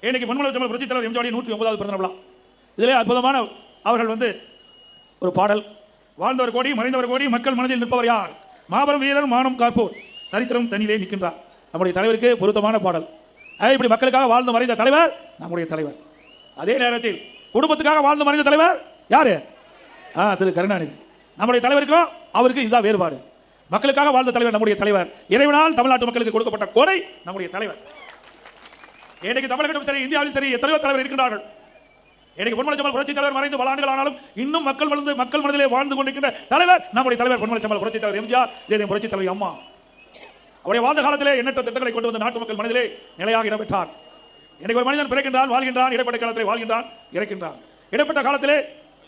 இன்னைக்கு பொன்மலை புரட்சி தலைவர் எம்ஜிஆர் 109வது பிறந்த விழா. இதிலே அற்புதமான அவர்கள் ஒரு பாடல், வாழ்ந்தவர் கோடி மறைந்தவர் கோடி மக்கள் மனதில் நிற்பவர் யார், மாபெரும் வீரர் மானம் காப்போர் சரித்திரம் தண்ணிலே நிற்கின்றார். நம்முடைய தலைவருக்கு பொருத்தமான பாடல். இப்படி மக்களுக்காக வாழ்ந்து மறைந்த தலைவர் நம்முடைய தலைவர். அதே நேரத்தில் குடும்பத்துக்காக வாழ்ந்து மறைந்த தலைவர் யாரு? திரு கருணாநிதி. நம்முடைய தலைவருக்கும் அவருக்கு இதுதான் வேறுபாடு. மக்களுக்காக வாழ்ந்த தலைவர் நம்முடைய தலைவர். இறைவனால் தமிழ்நாட்டு மக்களுக்கு கொடுக்கப்பட்ட கொடை நம்முடைய தலைவர். இன்னைக்கு தமிழகத்திலும் சரி இந்தியாவிலும் சரி எத்தனையோ தலைவர் இருக்கின்றார்கள். இன்னைக்கு பொன்மலை புரட்சி தலைவர் மறைந்து பல ஆண்டுகள் ஆனாலும் இன்னும் மக்கள் மனதிலே வாழ்ந்து கொண்டிருக்கின்ற தலைவர் நம்முடைய தலைவர் பொன்மலை புரட்சி தலைவர் எம்ஜிஆர், புரட்சி தலைவர் அம்மா. அவருடைய வாழ்ந்த காலத்திலே எண்ணற்ற திட்டங்களை கொண்டு வந்து நாட்டு மக்கள் மனதிலே நிலையாக இடம்பெற்றார். இன்னைக்கு ஒரு மனிதன் பிறக்கின்றான், வாழ்கின்றான், இடைப்பட்ட காலத்திலே வாழ்கின்றான், இறக்கின்றான். இடைப்பட்ட காலத்திலே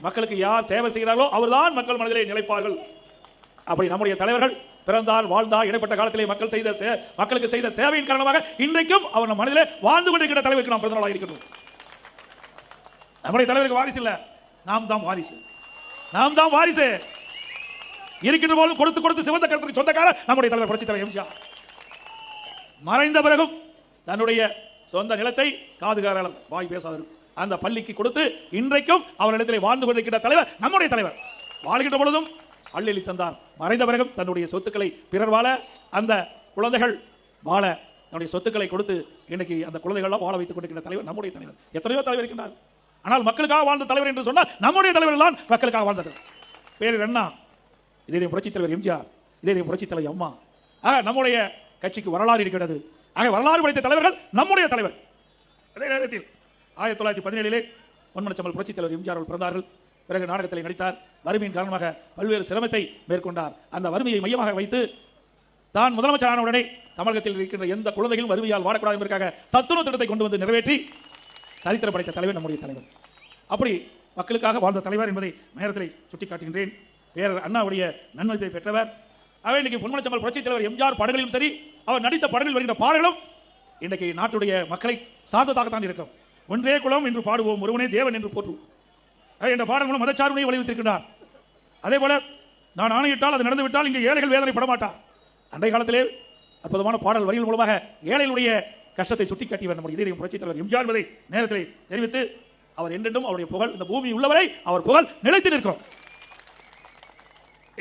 மக்களுக்கு யார் சேவை செய்கிறார்களோ அவர்தான் மக்கள் மனதிலே நிலைப்பார்கள். அப்படி நம்முடைய தலைவர்கள் பிறந்தால் வாழ்ந்தால் இடைப்பட்ட காலத்திலே மக்களுக்கு செய்த சேவையின் காரணமாக இன்றைக்கும் அவர் நம் மனதிலே வாழ்ந்து கொண்டிருக்கிற தலைவருக்கு நாம் பிறந்தநாளாக இருக்கின்றோம். நம்முடைய தலைவருக்கு வாரிசு இல்ல, நாம் தான் வாரிசு. நாம் தான் வாரிசு. இருக்கின்ற போது கொடுத்து கொடுத்து சிவந்த கருத்துக்கு சொந்தக்காரர் நம்முடைய தலைவர் புரட்சி தலைவர் எம்ஜிஆர். மறைந்த பிறகும் தன்னுடைய சொந்த நிலத்தை காதுகார வாய் பேசாதவர் அந்த பள்ளிக்கு கொடுத்து இன்றைக்கும் அவரிடத்திலே வாழ்ந்து கொண்டிருக்கின்ற தலைவர் நம்முடைய தலைவர். வாழ்கின்ற பொழுதும் அள்ளி தந்தார். மறைந்த பிறகும் தன்னுடைய சொத்துக்களை பிறர் வாழ, அந்த குழந்தைகள் வாழ தன்னுடைய சொத்துக்களை கொடுத்து இன்னைக்கு அந்த குழந்தைகள் வாழ வைத்துக் கொண்டிருக்கின்ற தலைவர் நம்முடைய தலைவர். எத்தனையோ தலைவர் இருக்கின்றார். ஆனால் மக்களுக்காக வாழ்ந்த தலைவர் என்று சொன்னால் நம்முடைய தலைவர் தான் மக்களுக்காக வாழ்ந்தது. பேர் அண்ணா, இதே புரட்சி தலைவர் எம்ஜிஆர், இதே புரட்சி தலைவர் அம்மா. நம்முடைய கட்சிக்கு வரலாறு இருக்கிறது. வரலாறு படைத்த தலைவர்கள் நம்முடைய தலைவர். அதே நேரத்தில் 1917 பொன்மனச்செம்மல் புரட்சி தலைவர் எம்ஜிஆர் அவர்கள் பிறந்தார்கள். பிறகு நாடகத்தில் நடித்தார். வறுமையின் காரணமாக பல்வேறு சிரமத்தை மேற்கொண்டார். அந்த வறுமையை மையமாக வைத்து தான் முதலமைச்சரான உடனே தமிழகத்தில் இருக்கின்ற எந்த குழந்தைகளும் வறுமையால் வாடக்கூடாது என்பதற்காக சத்துணவு திட்டத்தை கொண்டு வந்து நிறைவேற்றி சரித்திரம் படைத்த தலைவர் நம்முடைய தலைவர். அப்படி மக்களுக்காக வாழ்ந்த தலைவர் என்பதை நேரத்தில் சுட்டிக்காட்டுகின்றேன். பேரர் அண்ணாவுடைய நன்மதிப்பை பெற்றவர். இன்னைக்கு பொன்மனச்செம்மல் புரட்சி தலைவர் எம்ஜிஆர் படங்களிலும் சரி, அவர் நடித்த படங்களில் வருகின்ற பாடல்களும் இன்றைக்கு நாட்டுடைய மக்களை சார்ந்ததாகத்தான் இருக்கும். ஒன்றே குலம் என்று பாடுவோம், ஒருவனே தேவன் என்று போற்றுவோம் என்ற பாடல் மூலம் மதச்சார்பினை வலியுறுத்தியிருக்கிறார். அதே போல நான் ஆணையிட்டால் அது நடந்துவிட்டால் இங்கே ஏழைகள் வேதனை படமாட்டார். அன்றைய காலத்திலே அற்புதமான பாடல் வரிகள் மூலமாக ஏழைகளுடைய கஷ்டத்தை சுட்டிக்காட்டியவர் நம்முடைய இதயம் புரட்சி தலைவர் எம்ஜிஆர் என்பதை நேரத்தில் தெரிவித்து, அவர் என்றென்றும் அவருடைய புகழ் இந்த பூமி உள்ளவரை அவர் புகழ் நிலைத்து நிற்கும்.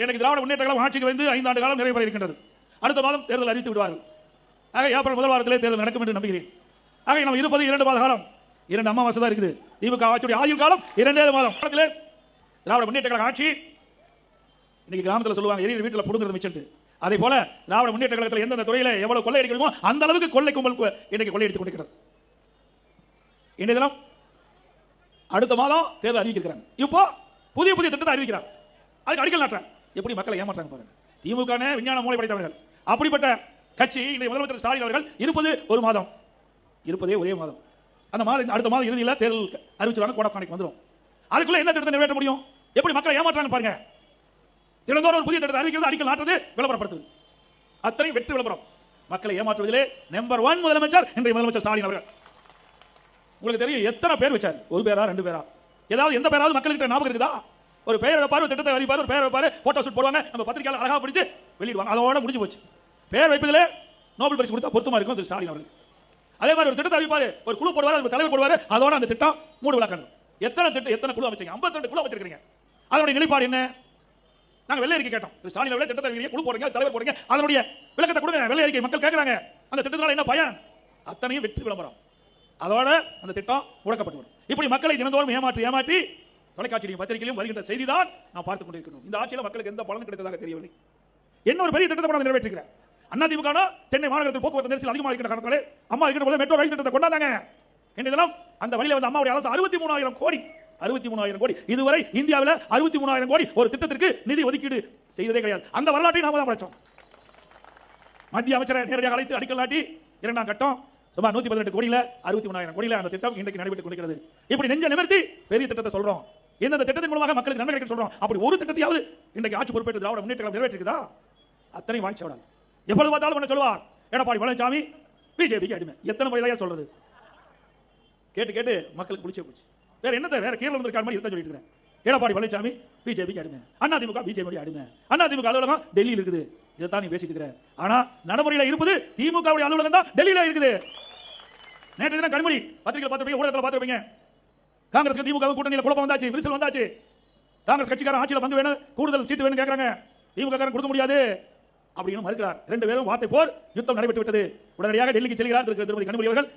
எனக்கு திராவிட முன்னேற்ற கழகம் ஆட்சிக்கு வந்து 5 ஆண்டு காலம் நிறைவு பெற இருக்கின்றது. அடுத்த மாதம் தேர்தல் அறிவித்து விடுவார்கள். ஏப்ரல் முதல் வாரத்திலே தேர்தல் நடக்கும் என்று நம்புகிறேன். நம்ம இருப்பது 2 மாத காலம், 2 அமாவாசை தான் இருக்குது. திமுக ஆட்சியுடைய ஆயுள் காலம் 2 மாதம். திராவிட முன்னேற்ற கழக ஆட்சி இன்னைக்கு கிராமத்தில் சொல்லுவாங்க எரிய வீட்டில் புடுங்கிறது மிச்சம். அதே போல திராவிட முன்னேற்ற கழகத்தில் எந்தெந்த துறையில் எவ்வளவு கொள்ளை அடிக்கணுமோ அந்த அளவுக்கு கொள்ளை கும்பல் இன்னைக்கு கொள்ளை அடித்துக் கொண்டிருக்கிறது. இன்றைய தினம் அடுத்த மாதம் தேர்தல் அறிவிக்கிறாங்க. இப்போ புதிய திட்டத்தை அறிவிக்கிறார். அதுக்கு அடிக்கல் நாட்டுறாங்க. எப்படி மக்களை ஏமாற்றாங்க பாருங்க. திமுக விஞ்ஞான மூளை படைத்தவர்கள். அப்படிப்பட்ட கட்சி இன்றைய முதலமைச்சர் ஸ்டாலின் அவர்கள் இருப்பது 1 மாதம், இருப்பதே ஒரே மாதம். அந்த மாதம் அடுத்த மாதம் இறுதியில் தேர்தல் அறிவிச்சுவாங்க. கோட் ஆஃப் கான்டக்ட் வந்துடும். அதுக்குள்ள என்ன திட்டத்தை நிறைவேற்ற முடியும்? எப்படி மக்களை ஏமாற்றாங்க பாருங்க. தினந்தோறும் ஒரு புதிய திட்டத்தை அறிவிக்கிறது, அடிக்கல் நாட்டுறது, விளம்பரப்படுத்துது. அத்தனை வெற்றி விளம்பரம். மக்களை ஏமாற்றுவதிலே நம்பர் 1 முதலமைச்சர் இன்றைய முதலமைச்சர் ஸ்டாலின் அவர்கள். உங்களுக்கு தெரியும் எத்தனை பேர் வச்சார்? 1 பேரா 2 பேரா? ஏதாவது எந்த பேராவது மக்கள்கிட்ட ஞாபகம் இருக்குதா? ஒரு பெயர் வைப்பாரு, திட்டத்தை அறிவிப்பாரு, ஒரு பெயர் வைப்பாரு, போட்டோ ஷூட் போடுவாங்க, நம்ம பத்திரிகையாளர் அழகா பிடிச்சு வெளியிடுவாங்க. அதோட முடிஞ்சு போச்சு. பெயர் வைப்பதிலே நோபல் பரிசு கொடுத்தா பொருத்தமா இருக்கும் திரு ஸ்டாலின் அவர்கள். அதே மாதிரி ஒரு திட்டத்தை அறிவிப்பாரு, ஒரு குழு போடுவாரு, ஒரு தலைவர் போடுவாரு, அதோட அந்த திட்டம் 3 விழா கண்டு. எத்தனை திட்டம், எத்தனை குழு அமைச்சீங்க? 52 குழு அமைச்சிருக்கீங்க. அதனுடைய நிலைப்பாடு என்ன? நாங்க வெள்ளை அறிக்கை கேட்டோம். திரு ஸ்டாலின் அவர்களே திட்டத்தை அறிவிக்கிறீங்க, குழு போடுறீங்க, தலைவர் போடுறீங்க, அதனுடைய விளக்கத்தை கொடுங்க. வெள்ளை அறிக்கை மக்கள் கேட்கறாங்க. அந்த திட்டத்தினால என்ன பயன்? அத்தனையும் வெற்றி விளம்பரம். அதோட அந்த திட்டம் முடக்கப்பட்டு. இப்படி மக்களை தினந்தோறும் ஏமாற்றி தொலைக்காட்சியிலும் பத்திரிகையிலும் வருகின்ற செய்தி தான் நாம் பார்த்துக் கொண்டிருக்கிறோம். இந்த ஆட்சியில் மக்களுக்கு எந்த பலன் கிடைத்ததாக தெரியவில்லை. என்ன ஒரு பெரிய திட்டத்தை கொண்டு நிறைவேற்றுகிறார். அதிமுக சென்னை மாநகரத்தில் போக்குவரத்து நெரிசல் அதிகமாக இருக்கிற காரணத்தாலே அம்மா இருக்கிற போது மெட்ரோ ரயில் திட்டத்தை கொண்டாந்தாங்க. இதெல்லாம் அந்த வழியில் வந்து அம்மாவுடைய அரசு 63,000 கோடி 63,000 கோடி இதுவரை இந்தியாவில் 63,000 கோடி ஒரு திட்டத்திற்கு நிதி ஒதுக்கீடு செய்ததே கிடையாது. அந்த வரலாற்றை நாம தான் படைச்சோம். மத்திய அமைச்சரை நேரடியாக அழைத்து அடிக்கல் நாட்டி 2ஆம் கட்டம் சுமார் 118 கோடியில் 63,000 கோடியில் அந்த திட்டம் இன்றைக்கு நடைபெற்றுக் கொண்டிருக்கிறது. இப்படி நெஞ்ச நிமிர்த்தி பெரிய திட்டத்தை சொல்றோம். இந்த திட்டத்தின் மூலமாக மக்களுக்கு நன்மை கிடைக்கும் சொல்றோம். அப்படி ஒரு திட்டத்தையாவது இன்றைக்கு ஆட்சி பொறுப்பேற்று திராவிட முன்னேற்ற கழகம் நிறைவேற்றிருக்குதா? அத்தனை வாய்ச்சி விடாது. எப்பொழுது பார்த்தாலும் என்ன சொல்லுவார்? எடப்பாடி பழனிசாமி பிஜேபிக்கு அடிமை. எத்தனை முறையா சொல்றது? கேட்டு கேட்டு மக்களுக்கு பிடிச்சே போச்சு. வேற என்னத்தை வேற கீழே வந்திருக்காரு மாதிரி சொல்லிட்டு இருக்கிறேன். எடப்பாடி பழனிசாமி பிஜேபிக்கு அடிமை, அதிமுக பிஜேபி அடிமை, அதிமுக அலுவலகம் டெல்லியில் இருக்குது. இதைத்தான் நீ பேசிட்டு இருக்கிற. ஆனா நடைமுறையில் இருப்பது திமுக அலுவலகம் தான் டெல்லியில இருக்குது. நேற்று தினம் கனிமொழி பத்திரிகையில் பார்த்திருப்பீங்க, ஊடகத்தில் பார்த்திருப்பீங்க. காங்கிரஸ் திமுக கூட்டணியில் குழப்பம் வந்தாச்சு, விரிசல் வந்தாச்சு. காங்கிரஸ் கட்சிக்காரன் ஆட்சியில் பங்கு வேணும், கூடுதல் சீட்டு வேணும் கேட்கறாங்க. திமுக காரன் கொடுக்க முடியாது அப்படின்னு மறுக்கிறார். ரெண்டு பேரும் வார்த்தை போர் யுத்தம் நடைபெற்று விட்டது. உடனடியாக டெல்லிக்கு செல்கிறார் திருமதி கனிமொழி அவர்கள்.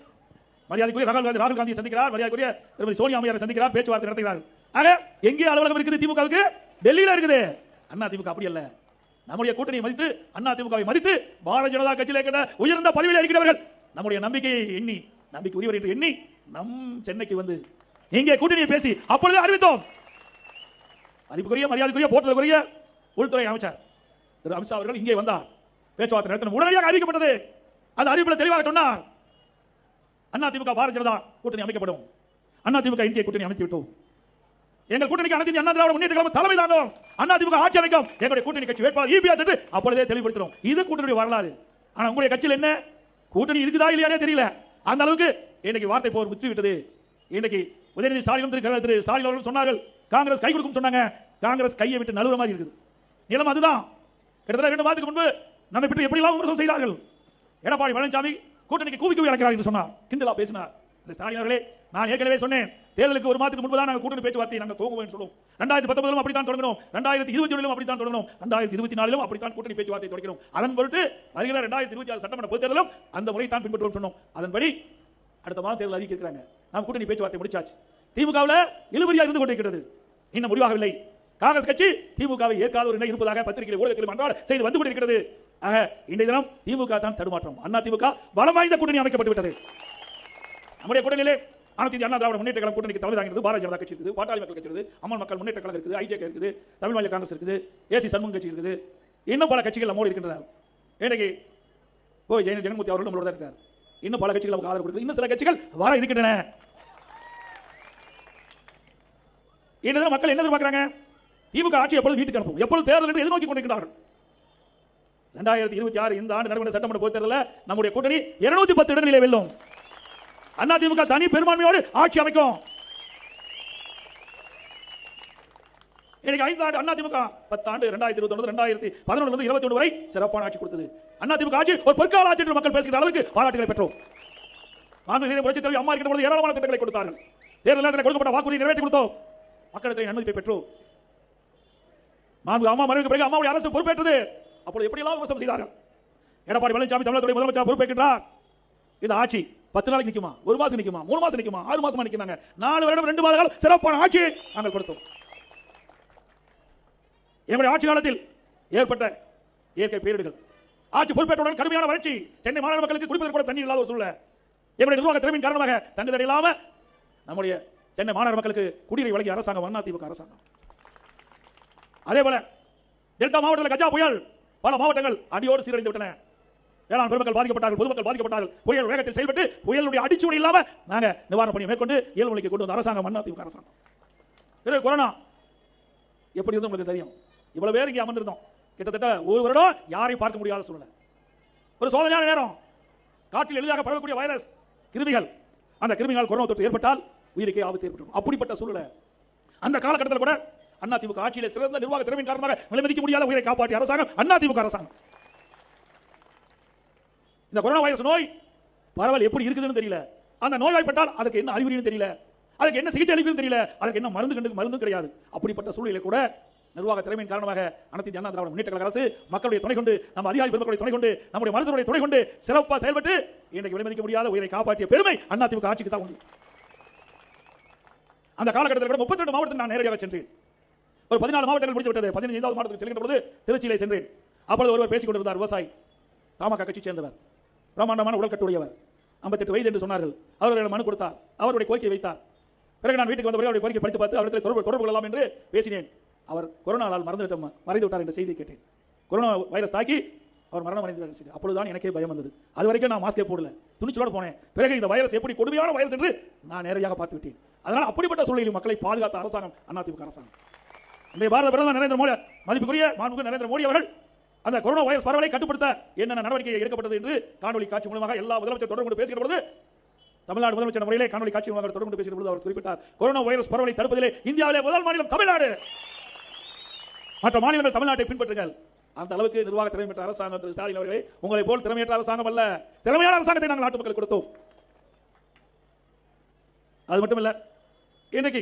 மரியாதைக்குரிய ராகுல் காந்தியை சந்திக்கிறார். மரியாதைக்குரிய திருமதி சோனியா அம்மையாரை சந்திக்கிறார். பேச்சுவார்த்தை நடத்துகிறார். ஆக எங்கே அலுவலகம் இருக்குது திமுகவுக்கு? டெல்லியில இருக்குது. அண்ணா திமுக அப்படி அல்ல. நம்முடைய கூட்டணியை மதித்து, அண்ணா திமுகவை மதித்து, பாரதிய ஜனதா கட்சியிலே கிட்ட உயர்ந்த பதவியில் இருக்கிறவர்கள் நம்முடைய நம்பிக்கையை எண்ணி, நம்பிக்கை உரியவர் என்று எண்ணி நம் சென்னைக்கு வந்து இங்கே கூட்டணியை பேசி அப்பொழுது அறிவித்தோம். மதிப்புக்குரிய மரியாதைக்குரிய போற்றுதலுக்குரிய உள்துறை அமைச்சர் திரு அமித்ஷா அவர்கள் இங்கே வந்தார். பேச்சுவார்த்தை நடத்தணும். உடனடியாக அறிவிக்கப்பட்டது. அந்த அறிவிப்பில் தெளிவாக சொன்னார், அண்ணா திமுக பாரதிய ஜனதா கூட்டணி அமைக்கப்படும். அண்ணா திமுக இந்திய கூட்டணி அமைத்து விட்டோம். எங்கள் கூட்டணிக்கு அனைத்து அண்ணா திராவிட முன்னேற்ற கழகம் தலைமை தாங்கும். அண்ணா திமுக ஆட்சி அமைக்கும். எங்களுடைய கூட்டணி கட்சி வேட்பாளர் இபிஎஸ் என்று அப்பொழுதே தெளிவுபடுத்துறோம். இது கூட்டணி வரலாறு. ஆனா உங்களுடைய கட்சியில் என்ன கூட்டணி இருக்குதா இல்லையானே தெரியல. அந்த அளவுக்கு இன்னைக்கு வார்த்தை போர் முற்றி விட்டது. இன்னைக்கு உதயநிதி ஸ்டாலின் திரு ஸ்டாலின் அவர்கள் சொன்னார்கள், காங்கிரஸ் கை கொடுக்கும் சொன்னாங்க. காங்கிரஸ் கையை விட்டு நழுவுற மாதிரி இருக்குது. நிலம் அதுதான். கிட்டத்தட்ட 2 மாதத்துக்கு முன்பு நம்மை பற்றி எப்படி எல்லாம் விமர்சனம் செய்தார்கள். எடப்பாடி பழனிசாமி கூட்டணிக்கு கூவி கூவி அழைக்கிறார் என்று சொன்னார், கிண்டலா பேசினார். ஸ்டாலின் அவர்களே, நான் ஏற்கனவே சொன்னேன், தேர்தலுக்கு 1 மாதத்துக்கு முன்பு தான் நாங்கள் கூட்டணி பேச்சுவார்த்தை நாங்கள் துவங்குவோம் சொல்லுவோம். 2019 அப்படித்தான் தொடங்கணும், 2021 அப்படித்தான் தொடங்கணும், 2024 அப்படித்தான் கூட்டணி பேச்சுவார்த்தை தொடங்கணும். அதன் பொருட்டு வருகிற 2026 சட்டமன்ற பொதுத் தேர்தலும் அந்த முறை தான் பின்பற்றுவோம் சொன்னோம். அதன்படி அடுத்த மாதம் தேர்தல் அறிக்கை இருக்கிறாங்க. நாம் கூட்டணி பேச்சுவார்த்தை முடிச்சாச்சு. திமுகவில் இழுபறியாக இருந்து கொண்டிருக்கிறது, இன்னும் முடிவாகவில்லை. காங்கிரஸ் கட்சி திமுகவை ஏற்காத ஒரு நிலை இருப்பதாக பத்திரிகையில் ஊடகத்தில் அன்றாட செய்து வந்து கொண்டிருக்கிறது. ஆக இன்றைய தினம் திமுக தான் தடுமாற்றம். அண்ணா திமுக பலம் வாய்ந்த கூட்டணி அமைக்கப்பட்டு விட்டது. நம்முடைய கூட்டணியிலே அனைத்து அண்ணா திராவிட முன்னேற்ற கழகம் கூட்டணிக்கு தலைமை தாங்கிறது பாரதிய ஜனதா கட்சி இருக்குது, பாட்டாளி மக்கள் கட்சி இருக்குது, அம்மா மக்கள் முன்னேற்ற கழகம் இருக்குது, ஐஜேகே இருக்குது, தமிழ் மாநில காங்கிரஸ் இருக்குது, ஏசி சண்முகம் கட்சி இருக்குது, இன்னும் பல கட்சிகள் நம்மோடு இருக்கின்றன. இன்னைக்கு ஜெகன்மூர்த்தி அவர்கள் நம்மளோட தான் இருக்கார். இன்னும் பல கட்சிகள் நமக்கு ஆதரவு கொடுக்குது. இன்னும் சில கட்சிகள் வர இருக்கின்றன. இன்னும் மக்கள் என்ன எதிர்பார்க்கிறாங்க? திமுக ஆட்சி எப்பொழுது வீட்டுக்கு அனுப்பும், எப்பொழுது தேர்தல் என்று எதிர்நோக்கி கொண்டிருக்கிறார்கள். 2026 இந்த ஆண்டு நடைபெற்ற சட்டமன்ற பொதுத் தேர்தலில் நம்முடைய கூட்டணி 210 இடங்களிலே வெல்லும். அண்ணா திமுக தனி பெரும்பான்மையோடு ஆட்சி அமைக்கும். இன்னைக்கு 5 ஆண்டு அண்ணா திமுக 10 ஆண்டு 2019 2011 21 வரை சிறப்பான ஆட்சி கொடுத்தது. அண்ணா திமுக ஆட்சி ஒரு பொற்கால ஆட்சி என்று மக்கள் பேசுகிற அளவுக்கு பாராட்டுகளை பெற்றோம். புரட்சித் தலைவி அம்மா இருக்கிற பொழுது ஏராளமான திட்டங்களை கொடுத்தார்கள். தேர்தல் நேரத்தில் கொடுக்கப்பட்ட வாக்குறுதியை நிறைவேற்றி கொடுத்தோம். மக்களிடத்தில் நன்மதிப்பை பெற்றோம். அம்மா மறைவுக்கு பிறகு அம்மாவுடைய அரசு பொறுப்பேற்றது. அப்பொழுது எப்படி எல்லாம் விமர்சனம் செய்தார்கள். எடப்பாடி பழனிசாமி தமிழகத்துடைய முதலமைச்சர் பொறுப்பேற்கின்றார். இந்த ஆட்சி 10 நாளைக்கு நிக்குமா, 1 மாசம் நிக்குமா, 3 மாசம் நிக்குமா, 6 மாசமா நிக்கிறாங்க. 4 வருடம் 2 மாத காலம் சிறப்பான ஆட்சியை நாங்கள் கொடுத்தோம். எங்களுடைய ஆட்சி காலத்தில் ஏற்பட்ட இயற்கை பேரிடர்கள், ஆட்சி பொறுப்பேற்றவுடன் கடுமையான வறட்சி, சென்னை மாநகர மக்களுக்கு குடிப்பதற்கு கூட தண்ணீர் இல்லாத ஒரு சூழ்நிலை, எங்களுடைய நிர்வாக திறமையின் காரணமாக தங்குதடை இல்லாம நம்முடைய சென்னை மாநகர மக்களுக்கு குடிநீரை வழங்கிய அரசாங்கம் அண்ணா திமுக அரசாங்கம். அதே போல டெல்டா மாவட்டத்தில் கஜா புயல் பல மாவட்டங்கள் அடியோடு சீரழிந்து விட்டன. வேளாண் பெருமக்கள் பாதிக்கப்பட்டார்கள், பொதுமக்கள் பாதிக்கப்பட்டார்கள். புயல் வேகத்தில் செயல்பட்டு புயலுடைய அடிச்சுவடி இல்லாம நாங்க நிவாரண பணியை மேற்கொண்டு இயல்பு நிலைக்கு கொண்டு வந்த அரசாங்கம் அண்ணா திமுக அரசாங்கம். பிறகு கொரோனா எப்படி இருந்து உங்களுக்கு தெரியும். இவ்வளவு பேர் இங்கே அமர்ந்திருந்தோம். கிட்டத்தட்ட 1 வருடம் யாரையும் பார்க்க முடியாத சூழ்நிலை. ஒரு சோதனையான நேரம். காற்றில் எளிதாக பரவக்கூடிய வைரஸ் கிருமிகள், அந்த கிருமிகள் கொரோனா தொற்று ஏற்பட்டால் உயிருக்கே ஆபத்து ஏற்படும். அப்படிப்பட்ட சூழ்நிலை. அந்த காலகட்டத்தில் கூட அண்ணா திமுக ஆட்சியிலே சிறந்த நிர்வாக திறமையின் காரணமாக விலைமதிக்க முடியாத உயிரை காப்பாற்றிய அரசாங்கம் அண்ணா திமுக அரசாங்கம். இந்த கொரோனா வைரஸ் நோய் பரவல் எப்படி இருக்குதுன்னு தெரியல. அந்த நோய்வாய்ப்பட்டால் அதுக்கு என்ன அறிகுறின்னு தெரியல, அதுக்கு என்ன சிகிச்சை அளிக்குதுன்னு தெரியல, அதுக்கு என்ன மருந்து கிடையாது. அப்படிப்பட்ட சூழ்நிலை கூட நிர்வாக திறமையின் காரணமாக அனைத்து அண்ணா திராவிட முன்னேற்ற கழக அரசு மக்களுடைய துணை கொண்டு, நம்ம அதிகாரி பெருமக்களுடைய துணை கொண்டு, நம்முடைய மருத்துவருடைய துணை கொண்டு சிறப்பாக செயல்பட்டு இன்னைக்கு விலைமதிக்க முடியாத உயிரை காப்பாற்றிய பெருமை அண்ணா திமுக ஆட்சிக்கு தான் உண்டு. அந்த காலகட்டத்தில் கூட 32 மாவட்டத்தில் நான் நேரடியாக சென்றேன். ஒரு 14 மாவட்டங்கள் முடித்து விட்டது. 15வது மாவட்டத்தில் செல்கின்ற பொழுது திருச்சியிலே சென்றேன். அப்பொழுது ஒருவர் பேசிக் கொண்டிருந்தார். விவசாயி, தமாக கட்சி சேர்ந்தவர், பிரமாண்டமான உடல்கட்டுடையவர், 58 வயது என்று சொன்னார்கள். அவர்கள் மனு கொடுத்தார், அவருடைய கோரிக்கை வைத்தார். பிறகு நான் வீட்டுக்கு வந்தவரை அவருடைய கோரிக்கை படித்து பார்த்து அவரிடத்தில் தொடர்பு கொள்ளலாம் என்று பேசினேன். அவர் கொரோனாவால் மறைந்து விட்டார் என்ற செய்தி கேட்டேன். கொரோனா வைரஸ் தாக்கி அவர் மரணம் அடைந்தார். அப்பொழுதுதான் எனக்கே பயம் வந்தது. அது வரைக்கும் நான் மாஸ்கே போடல, துணிச்சலோடு போனேன். பிறகு இந்த வைரஸ் எப்படி கொடுமையான வைரஸ் என்று நான் நேரடியாக பார்த்து விட்டேன். அதனால் அப்படிப்பட்ட சூழலில் மக்களை பாதுகாத்த அரசாங்கம் அதிமுக அரசாங்கம். இன்றைய பாரத பிரதமர் நரேந்திர மோடி, மதிப்புக்குரிய மாண்புமிகு நரேந்திர மோடி அவர்கள் அந்த கொரோனா வைரஸ் பரவலை கட்டுப்படுத்த என்னென்ன நடவடிக்கை எடுக்கப்பட்டது என்று காணொலி காட்சி மூலமாக எல்லா முதலமைச்சர் தொடர்பு கொண்டு பேசுகிற பொழுது, தமிழ்நாடு முதலமைச்சர் முறையிலே காணொலி காட்சி மூலமாக தொடர்பு கொண்டு பேசுகிற பொழுது அவர் குறிப்பிட்டார், கொரோனா வைரஸ் பரவலை தடுப்பதிலே இந்தியாவிலே முதல் மாநிலம் தமிழ்நாடு, மற்ற மாநிலங்கள் தமிழ்நாட்டை பின்பற்றுங்கள். அந்த அளவுக்கு நிர்வாக திறமை பெற்ற அரசாங்கம் திரு ஸ்டாலின் அவர்களே, உங்களை போல் திறமையற்ற அரசாங்கம் அல்ல, திறமையான அரசாங்கத்தை நாங்கள் நாட்டு மக்களுக்கு கொடுத்தோம். அது மட்டும் இல்ல, இன்னைக்கு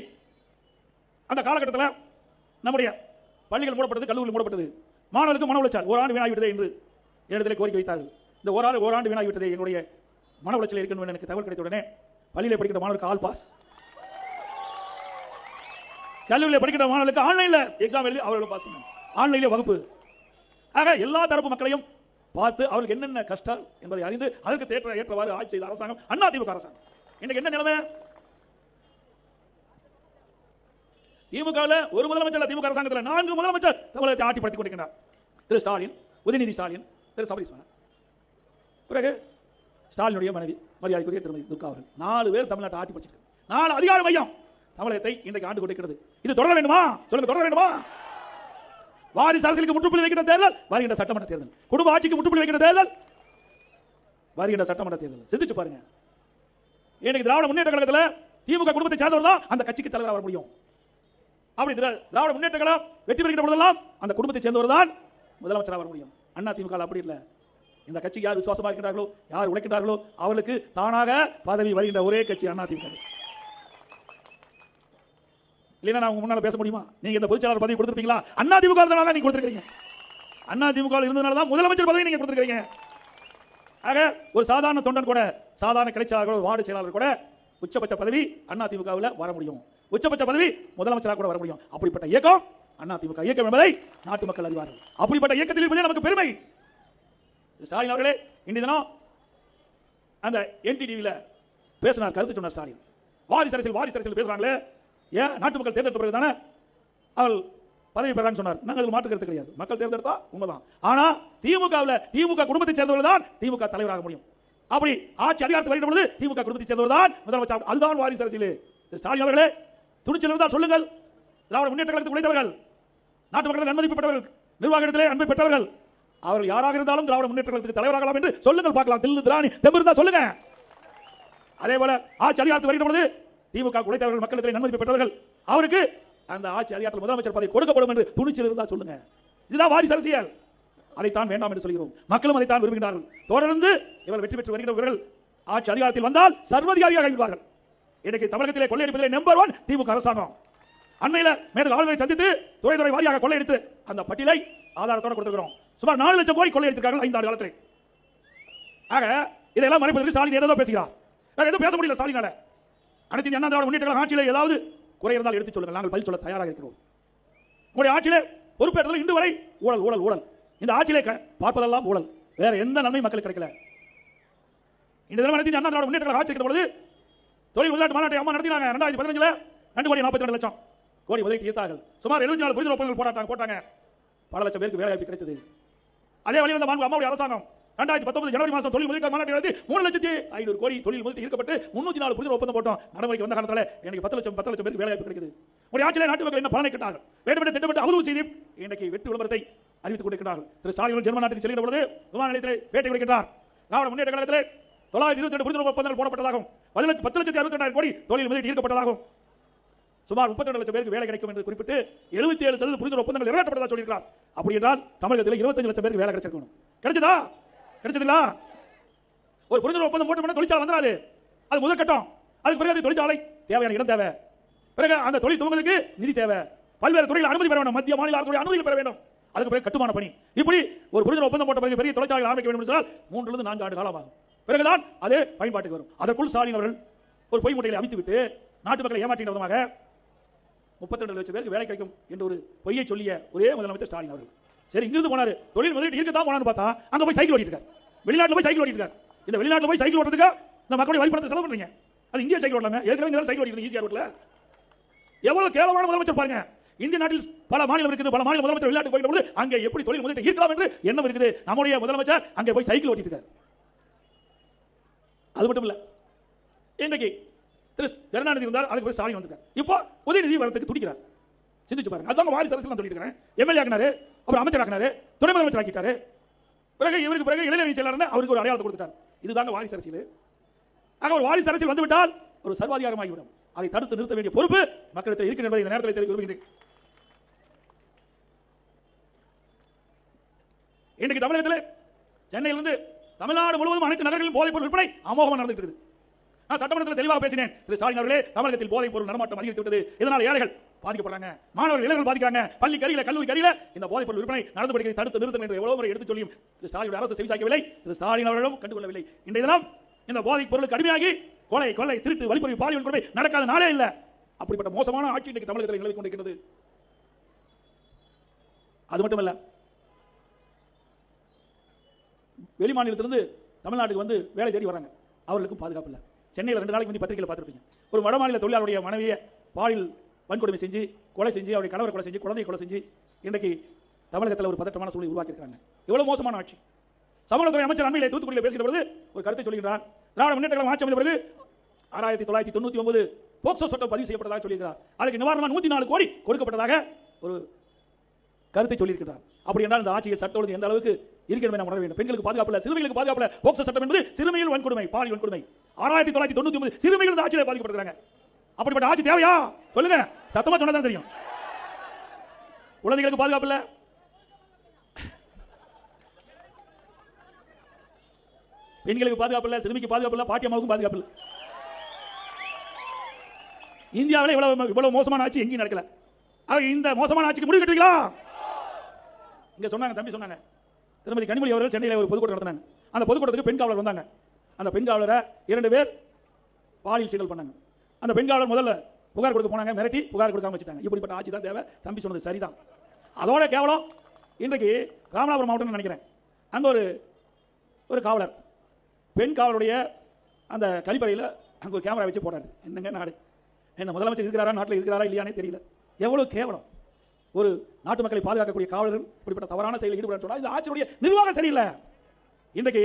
அந்த காலகட்டத்தில் நம்முடைய பள்ளிகள் மூடப்பட்டது, கல்லூரிகள் மூடப்பட்டது. மாணவர்களுக்கு மன உளைச்சல், ஓராண்டு வீணாகிவிட்டதே என்று இடத்திலே கோரிக்கை வைத்தார்கள். இந்த ஓராண்டு வீணாகிவிட்டதே, எங்களுடைய மன உளைச்சல் இருக்கணும் எனக்கு தகவல் கிடைத்த உடனே பள்ளியில் படிக்கிற மாணவர்களுக்கு ஆல் பாஸ், கல்லூரியில் படிக்கிற மாணவர்களுக்கு ஆன்லைன்ல எக்ஸாம் எழுதி அவர்கள் பாஸ் பண்ணாங்க, ஆன்லைன்ல வகுப்பு. ஆக எல்லா தரப்பு மக்களையும் பார்த்து அவர்களுக்கு என்னென்ன கஷ்டம் என்பதை அறிந்து அதற்கு ஏற்றவாறு ஆட்சி செய்த அரசாங்கம் அதிமுக அரசாங்கம். இன்னைக்கு என்ன நிலைமை? திமுகவில் ஒரு முதலமைச்சர், திமுக அரசாங்கத்தில் 4 முதலமைச்சர் தமிழகத்தை ஆட்டிப்படுத்திக் கொண்டிருக்கிறார். திரு ஸ்டாலின், உதயநிதி ஸ்டாலின், திரு சபரீஸ்வரன், பிறகு ஸ்டாலினுடைய மனைவி மரியாதைக்குரிய திருமதி துர்கா அவர்கள், 4 பேர் தமிழ்நாட்டை ஆட்டி படிச்சிட்டு 4 அதிகார மையம் தமிழகத்தை இன்றைக்கு ஆண்டு கொண்டிருக்கிறது. இது தொடர வேண்டுமா? சொல்லுங்க, தொடர வேண்டுமா? வாரிசு அரசியலுக்கு முற்றுப்புள்ளி வைக்கிற தேர்தல் வருகின்ற சட்டமன்ற தேர்தல், குடும்ப ஆட்சிக்கு முற்றுப்புள்ளி வைக்கிற தேர்தல் வருகின்ற சட்டமன்ற தேர்தல். சிந்திச்சு பாருங்க. இன்னைக்கு திராவிட முன்னேற்ற கழகத்தில் திமுக குடும்பத்தை சேர்ந்தவர் தான் அந்த கட்சிக்கு தலைவராக வர முடியும். அப்படி திராவிட முன்னேற்ற கழகம் வெற்றி பெறுகின்ற பொழுதெல்லாம் அந்த குடும்பத்தை சேர்ந்தவர் தான் முதலமைச்சராக வர முடியும். அதிமுக அப்படி இல்லை. இந்த கட்சிக்கு யார் விசுவாசமாக இருக்கிறார்களோ, யார் உழைக்கிறார்களோ அவர்களுக்கு தானாக பதவி வருகின்ற ஒரே கட்சி அதிமுக. இல்லைன்னா நான் உங்க முன்னால பேச முடியுமா? நீங்க இந்த பொதுச்செயலாளர் பதவி கொடுத்திருப்பீங்களா? அதிமுக இருந்தனால தான் நீங்க கொடுத்திருக்கீங்க. அதிமுக இருந்தனால தான் முதலமைச்சர் பதவி நீங்க கொடுத்திருக்கீங்க. ஆக ஒரு சாதாரண தொண்டன் கூட, சாதாரண கிளைச்செயலாளர், வார்டு செயலாளர் கூட உச்சபட்ச பதவி அதிமுகவில் வர முடியும். உச்சபட்ச பதவி முதலமைச்சராக கூட வர முடியும். அப்படிப்பட்ட இயக்கம் அதிமுக இயக்கம் என்பதை நாட்டு மக்கள் அறிவார்கள். அப்படிப்பட்ட இயக்கத்தில் இருப்பதே நமக்கு பெருமை. ஸ்டாலின் அவர்களே இன்றைய தினம் அந்த NTTV பேசினார், கருத்து சொன்னார். ஸ்டாலின் வாரிசு அரசியல் பேசுறாங்களே, ஏன் நாட்டு மக்கள் தேர்ந்தெடுத்த பிறகு தானே அவள் பதவி பெறான்னு சொன்னார். நாங்கள் மாற்று கருத்து கிடையாது. மக்கள் தேர்ந்தெடுத்தா உண்மைதான். ஆனா திமுக குடும்பத்தை சேர்ந்தவர்கள் தான் திமுக தலைவராக முடியும். அப்படி ஆட்சி அதிகாரத்தில் வருகிற பொழுது திமுக குடும்பத்தை சேர்ந்தவர் தான் முதலமைச்சர். அதுதான் வாரிசு அரசியல். ஸ்டாலின் அவர்களே துணிச்சல் இருந்தால் சொல்லுங்கள். திராவிட முன்னேற்ற கழகத்தில் உழைத்தவர்கள், நாட்டு மக்கள் நன்மதிக்கப்பட்டவர்கள், நிர்வாகத்திலே அன்பை பெற்றவர்கள், அவர்கள் யாராக இருந்தாலும் திராவிட முன்னேற்ற கழகத்துக்கு தலைவராகலாம் என்று சொல்லுங்கள் பார்க்கலாம். தில்லு திராணி தெம்பிருந்தா சொல்லுங்க. அதே போல ஆட்சி அதிகாரத்தில் வருகிற பொழுது திமுக உழைத்தவர்கள், மக்களிடத்தில் நன்மதிப்பை பெற்றவர்கள், அவருக்கு அந்த ஆட்சி அதிகாரத்தில் முதலமைச்சர் பதவி கொடுக்கப்படும் என்று துணிச்சல் இருந்தால் சொல்லுங்க. இதுதான் வாரிசு அரசியல். அதைத்தான் வேண்டாம் என்று சொல்கிறோம். மக்களும் அதைத்தான் விரும்புகிறார்கள். தொடர்ந்து இவர் வெற்றி பெற்று வருகிறவர்கள் ஆட்சி அதிகாரத்தில் வந்தால் சர்வதிகாரியாக ஆகிவிடுவார்கள். இன்றைக்கு தமிழகத்திலே கொள்ளையடிப்பதிலே நம்பர் 1 திமுக அரசாங்கம். அண்மையில மேற்கு ஆளுநரை சந்தித்து துறை வாரியாக கொள்ளையடித்து அந்த பட்டியலை ஆதாரத்தோடு கொடுத்திருக்கிறோம். சுமார் 4 லட்சம் கோடி கொள்ளையடித்திருக்கார்கள் 5 ஆண்டு காலத்தில். ஆக இதெல்லாம் மறைப்பதற்கு ஸ்டாலின் ஏதோ பேசுகிறார். வேற எதுவும் பேச முடியல ஸ்டாலினால. அனைத்து இந்திய அண்ணா திராவிட முன்னேற்ற கழக ஆட்சியில் ஏதாவது குறை இருந்தால் எடுத்துச் சொல்லுங்கள், நாங்கள் பதில் சொல்ல தயாராக இருக்கிறோம். உங்களுடைய ஆட்சியிலே பொறுப்பேற்றதில் இன்று வரை ஊழல். இந்த ஆட்சியிலே பார்ப்பதெல்லாம் ஊழல், வேற எந்த நன்மை மக்களுக்கு கிடைக்கல. இந்த தினம் அனைத்து அண்ணா திராவிட முன்னேற்ற கழக ஆட்சி இருக்கிற பொழுது தொழில் முதலீட்டு மாநாட்டை அம்மா நடத்தினாங்க. 2015 2,42,00,000 கோடி முதலீட்டு ஈர்த்தார்கள். சுமார் 74 புரிந்துணர்வு ஒப்பந்தங்கள் போட்டாங்க. பல லட்சம் பேருக்கு வேலை வாய்ப்பு கிடைத்தது. அதே வழியில் இந்த அம்மாவுடைய அரசாங்கம் 2019 ஜனவரி மாதம் தொழில் முதலீட்டு மாநாட்டை நடத்தி 3,500,000 கோடி தொழில் முதலீட்டு ஈர்க்கப்பட்டு 304 புரிந்துணர்வு ஒப்பந்தம் போட்டோம். நடைமுறைக்கு வந்த காலத்தில் எனக்கு 10 லட்சம் பேருக்கு வேலை வாய்ப்பு கிடைக்குது. உடைய ஆட்சியிலே நாட்டு மக்கள் என்ன பலனை கேட்டார்கள்? வேண்டும் திட்டமிட்டு அவதூறு செய்து இன்றைக்கு வெற்றி விளம்பரத்தை அறிவித்துக் கொண்டிருக்கிறார்கள். திரு ஸ்டாலின் ஜெர்மன் நாட்டுக்கு செல்கிற பொழுது விமான நிலையத்தில் பேட்டி கொடுக்கின்றார். திராவிட முன்னேற்ற கழகத்திலே 922 புரிந்துணர்வு ஒப்பந்தங்கள் போடப்பட்டதாகவும் 10,62,000 கோடி தொழில் முதலீட்டு ஈர்க்கப்பட்டதாகவும் சுமார் 32 லட்சம் பேருக்கு வேலை கிடைக்கும் என்று குறிப்பிட்டு 77% புரிந்துணர்வு ஒப்பந்தங்கள் நிறைவேற்றப்பட்டதாக சொல்லியிருக்கிறார். அப்படி என்றால் தமிழகத்தில் 25 லட்சம் பேருக்கு வேலை கிடைச்சிருக்கணும். கிடைச்சதா? கிடைச்சதுங்களா? ஒரு புரிந்துணர்வு ஒப்பந்தம் போட்டு தொழிற்சாலை வந்துடாது. அது முதல் கட்டம். அதுக்கு பிறகு தொழிற்சாலை தேவையான இடம் தேவை, பிறகு அந்த தொழில் துவங்குவதற்கு நிதி தேவை, பல்வேறு துறையில் அனுமதி பெற வேண்டும், மத்திய மாநில அரசுடைய அனுமதி பெற வேண்டும், அதுக்கு பிறகு கட்டுமான பணி, இப்படி ஒரு புரிந்துணர்வு ஒப்பந்தம் போட்ட பிறகு பெரிய தொழிற்சாலை ஆரம்பிக்க வேண்டும் என்றால் 3 4 ஆண்டு காலம் ஆகும். பிறகுதான் அது பயன்பாட்டுக்கு வரும். அதற்குள் ஸ்டாலின் அவர்கள் ஒரு பொய் முட்டைகளை அமைத்துவிட்டு நாட்டு மக்களை ஏமாற்றின விதமாக 32 லட்சம் பேருக்கு வேலை கிடைக்கும் என்று ஒரு பொய்யை சொல்லிய ஒரே முதலமைச்சர் ஸ்டாலின் அவர்கள். சரி, இங்கிருந்து போனாரு, தொழில் முதலீட்டு ஈர்க்கத்தான் போனான்னு பார்த்தா அங்க போய் சைக்கிள் ஓட்டிட்டு இருக்காரு. வெளிநாட்டில் போய் சைக்கிள் ஓட்டிட்டு இருக்காரு. இந்த வெளிநாட்டில் போய் சைக்கிள் ஓட்டுறதுக்கு இந்த மக்களுடைய வரிப்பணத்தை செலவு பண்றீங்க. அது இந்திய சைக்கிள் ஓட்டலாமே, ஏற்கனவே சைக்கிள் ஓட்டிட்டு ஈஸியா ரோட்ல. எவ்வளவு கேவலமான முதலமைச்சர் பாருங்க. இந்திய நாட்டில் பல மாநிலம் இருக்குது, பல மாநில முதலமைச்சர் வெளிநாட்டுக்கு போயிட்டு அங்கே எப்படி தொழில் முதலீட்டு ஈர்க்கலாம் என்று எண்ணம் இருக்குது. நம்முடைய முதலமைச்சர் அங்கே போய் சைக்கிள் ஓட்டிட்டு இருக்காரு. அது மட்டும் இல்ல, இன்றைக்கு திரு கருணாநிதி இருந்தார், அதுக்கு பிறகு ஸ்டாலின் வந்திருக்கார். இப்போ உதயநிதி வரத்துக்கு துடிக்கிறார். சிந்திச்சு பாருங்க. அதுதான் வாரிசு அரசியல் சொல்லிட்டு இருக்கேன். எம்எல்ஏ ஆக்கினாரு, அப்புறம் அமைச்சர் ஆக்கினாரு, துணை முதலமைச்சர் ஆக்கிட்டாரு, பிறகு இவருக்கு பிறகு இளைஞரணி செயலாளர் அவருக்கு ஒரு அடையாளத்தை கொடுத்தார். இதுதாங்க வாரிசு அரசியல். ஆக ஒரு வாரிசு அரசியல் வந்துவிட்டால் ஒரு சர்வாதிகாரமாகிவிடும். அதை தடுத்து நிறுத்த வேண்டிய பொறுப்பு மக்களுக்கு இருக்கிறது என்பதை இந்த நேரத்தில் தெரிவிக்க விரும்புகிறேன். இன்றைக்கு தமிழகத்தில் சென்னையிலிருந்து தமிழ்நாடு முழுவதும் அனைத்து நகரங்களிலும் போதைப் பொருள் விற்பனை அமோகமாக நடந்துட்டு இருக்குது. நான் சட்டமன்றத்தில் தெளிவாக பேசினேன். திரு ஸ்டாலின் அவர்களே, தமிழகத்தில் போதைப் பொருள் நடமாட்டம் அதிகரித்து விட்டது. இதனால் ஏழைகள் பாதிக்கப்படுறாங்க, மாணவர்கள் இளைஞர்கள் பாதிக்கிறாங்க. பள்ளி கரியில கல்லூரி கரியில இந்த போதைப் பொருள் விற்பனை நடந்து படிக்கிறது தடுத்து நிறுத்தம் என்று எவ்வளவு முறை எடுத்து சொல்லியும் திரு ஸ்டாலின் அரசு செவிசாய்க்கவில்லை. திரு ஸ்டாலின் அவர்களும் கண்டுகொள்ளவில்லை. இன்றைய தினம் இந்த போதைப் பொருளுக்கு அடிமையாகி கொலை, கொள்ளை, திருட்டு, வழிப்பறி, பாலியல் கொடுமை நடக்காத நாளே இல்லை. அப்படிப்பட்ட மோசமான ஆட்சி இன்றைக்கு தமிழகத்தில் நிலவிக் கொண்டிருக்கிறது. அது மட்டுமல்ல, வெளி மாநிலத்திலிருந்து தமிழ்நாட்டுக்கு வந்து வேலை தேடி வராங்க, அவர்களுக்கும் பாதுகாப்பு இல்லை. சென்னையில் 2 நாளைக்கு முந்தைய பத்திரிகையில் பார்த்துருப்பீங்க. ஒரு வட மாநில தொழிலாளருடைய மனைவியை பாலியல் வன்கொடுமை செஞ்சு கொலை செஞ்சு, அவருடைய கணவர் கொலை செஞ்சு, குழந்தையை கொலை செஞ்சு இன்றைக்கு தமிழகத்தில் ஒரு பதட்டமான சூழலை உருவாக்கியிருக்காங்க. எவ்வளவு மோசமான ஆட்சி! சமூகத்துறை அமைச்சர் அண்மையிலே தூத்துக்குடியில் பேசுகிற பொழுது ஒரு கருத்தை சொல்கிறார். திராவிட முன்னேற்ற கழகம் ஆட்சி அமைந்த பிறகு 1999 போக்சோ சட்டம் பதிவு செய்யப்பட்டதாக சொல்லியிருக்கிறார். அதுக்கு நிவாரணமாக 104 கோடி கொடுக்கப்பட்டதாக ஒரு கருத்தை சொல்லியிருக்கிறார். அப்படி என்றால் இந்த ஆட்சியில் சட்ட ஒழுங்கு எந்த அளவுக்கு இருக்கிறது என உணர வேண்டும். பெண்களுக்கு பாதுகாப்பு இல்லை, சிறுமிகளுக்கு பாதுகாப்பு இல்லை. போக்சோ சட்டம் என்பது சிறுமியில் வன்கொடுமை, பாலியல் வன்கொடுமை. 1999 சிறுமிகள் இந்த ஆட்சியில் பாதிக்கப்படுகிறாங்க. அப்படிப்பட்ட ஆட்சி தேவையா? சொல்லுங்க, சத்தமா சொன்னதான் தெரியும். குழந்தைகளுக்கு பாதுகாப்பு இல்லை, பெண்களுக்கு பாதுகாப்பு இல்லை, சிறுமிக்கு பாதுகாப்பு இல்லை, பாட்டியம்மாவுக்கும் பாதுகாப்பு இல்லை. இந்தியாவில் இவ்வளவு மோசமான ஆட்சி எங்கேயும் நடக்கல. இந்த மோசமான ஆட்சிக்கு முடிவு கட்டுவீங்களா? இங்க சொன்னாங்க, தம்பி சொன்னாங்க, திருமதி கனிமொழி அவர்கள் சென்னையில் ஒரு பொதுக்கூட்டம் நடத்தினாங்க. அந்த பொதுக்கூட்டத்துக்கு பெண் காவலர் வந்தாங்க. அந்த பெண் காவலரை 2 பேர் பாலியல் சீண்டல் பண்ணாங்க. அந்த பெண் காவலர் முதல்ல புகார் கொடுக்க போனாங்க, மிரட்டி புகார் கொடுக்காம வச்சுட்டாங்க. இப்படிப்பட்ட ஆட்சி தான் தேவை. தம்பி சொன்னது சரிதான். அதோட கேவலம், இன்றைக்கு ராமநாதபுரம் மாவட்டம் நினைக்கிறேன், அங்க ஒரு காவலர் பெண் காவலுடைய அந்த கழிப்பறையில் அங்கே ஒரு கேமரா வச்சு போட்டாரு. என்னங்க நாடு, என்ன முதலமைச்சர் இருக்கிறாரா, நாட்டில் இருக்கிறாரா இல்லையானே தெரியல. எவ்வளவு கேவலம்! ஒரு நாட்டு மக்களை பாதுகாக்கக்கூடிய காவலர்கள் இப்படிப்பட்ட தவறான செயலில் ஈடுபட சொன்னால் இந்த ஆட்சியுடைய நிர்வாகம் சரியில்லை. இன்றைக்கு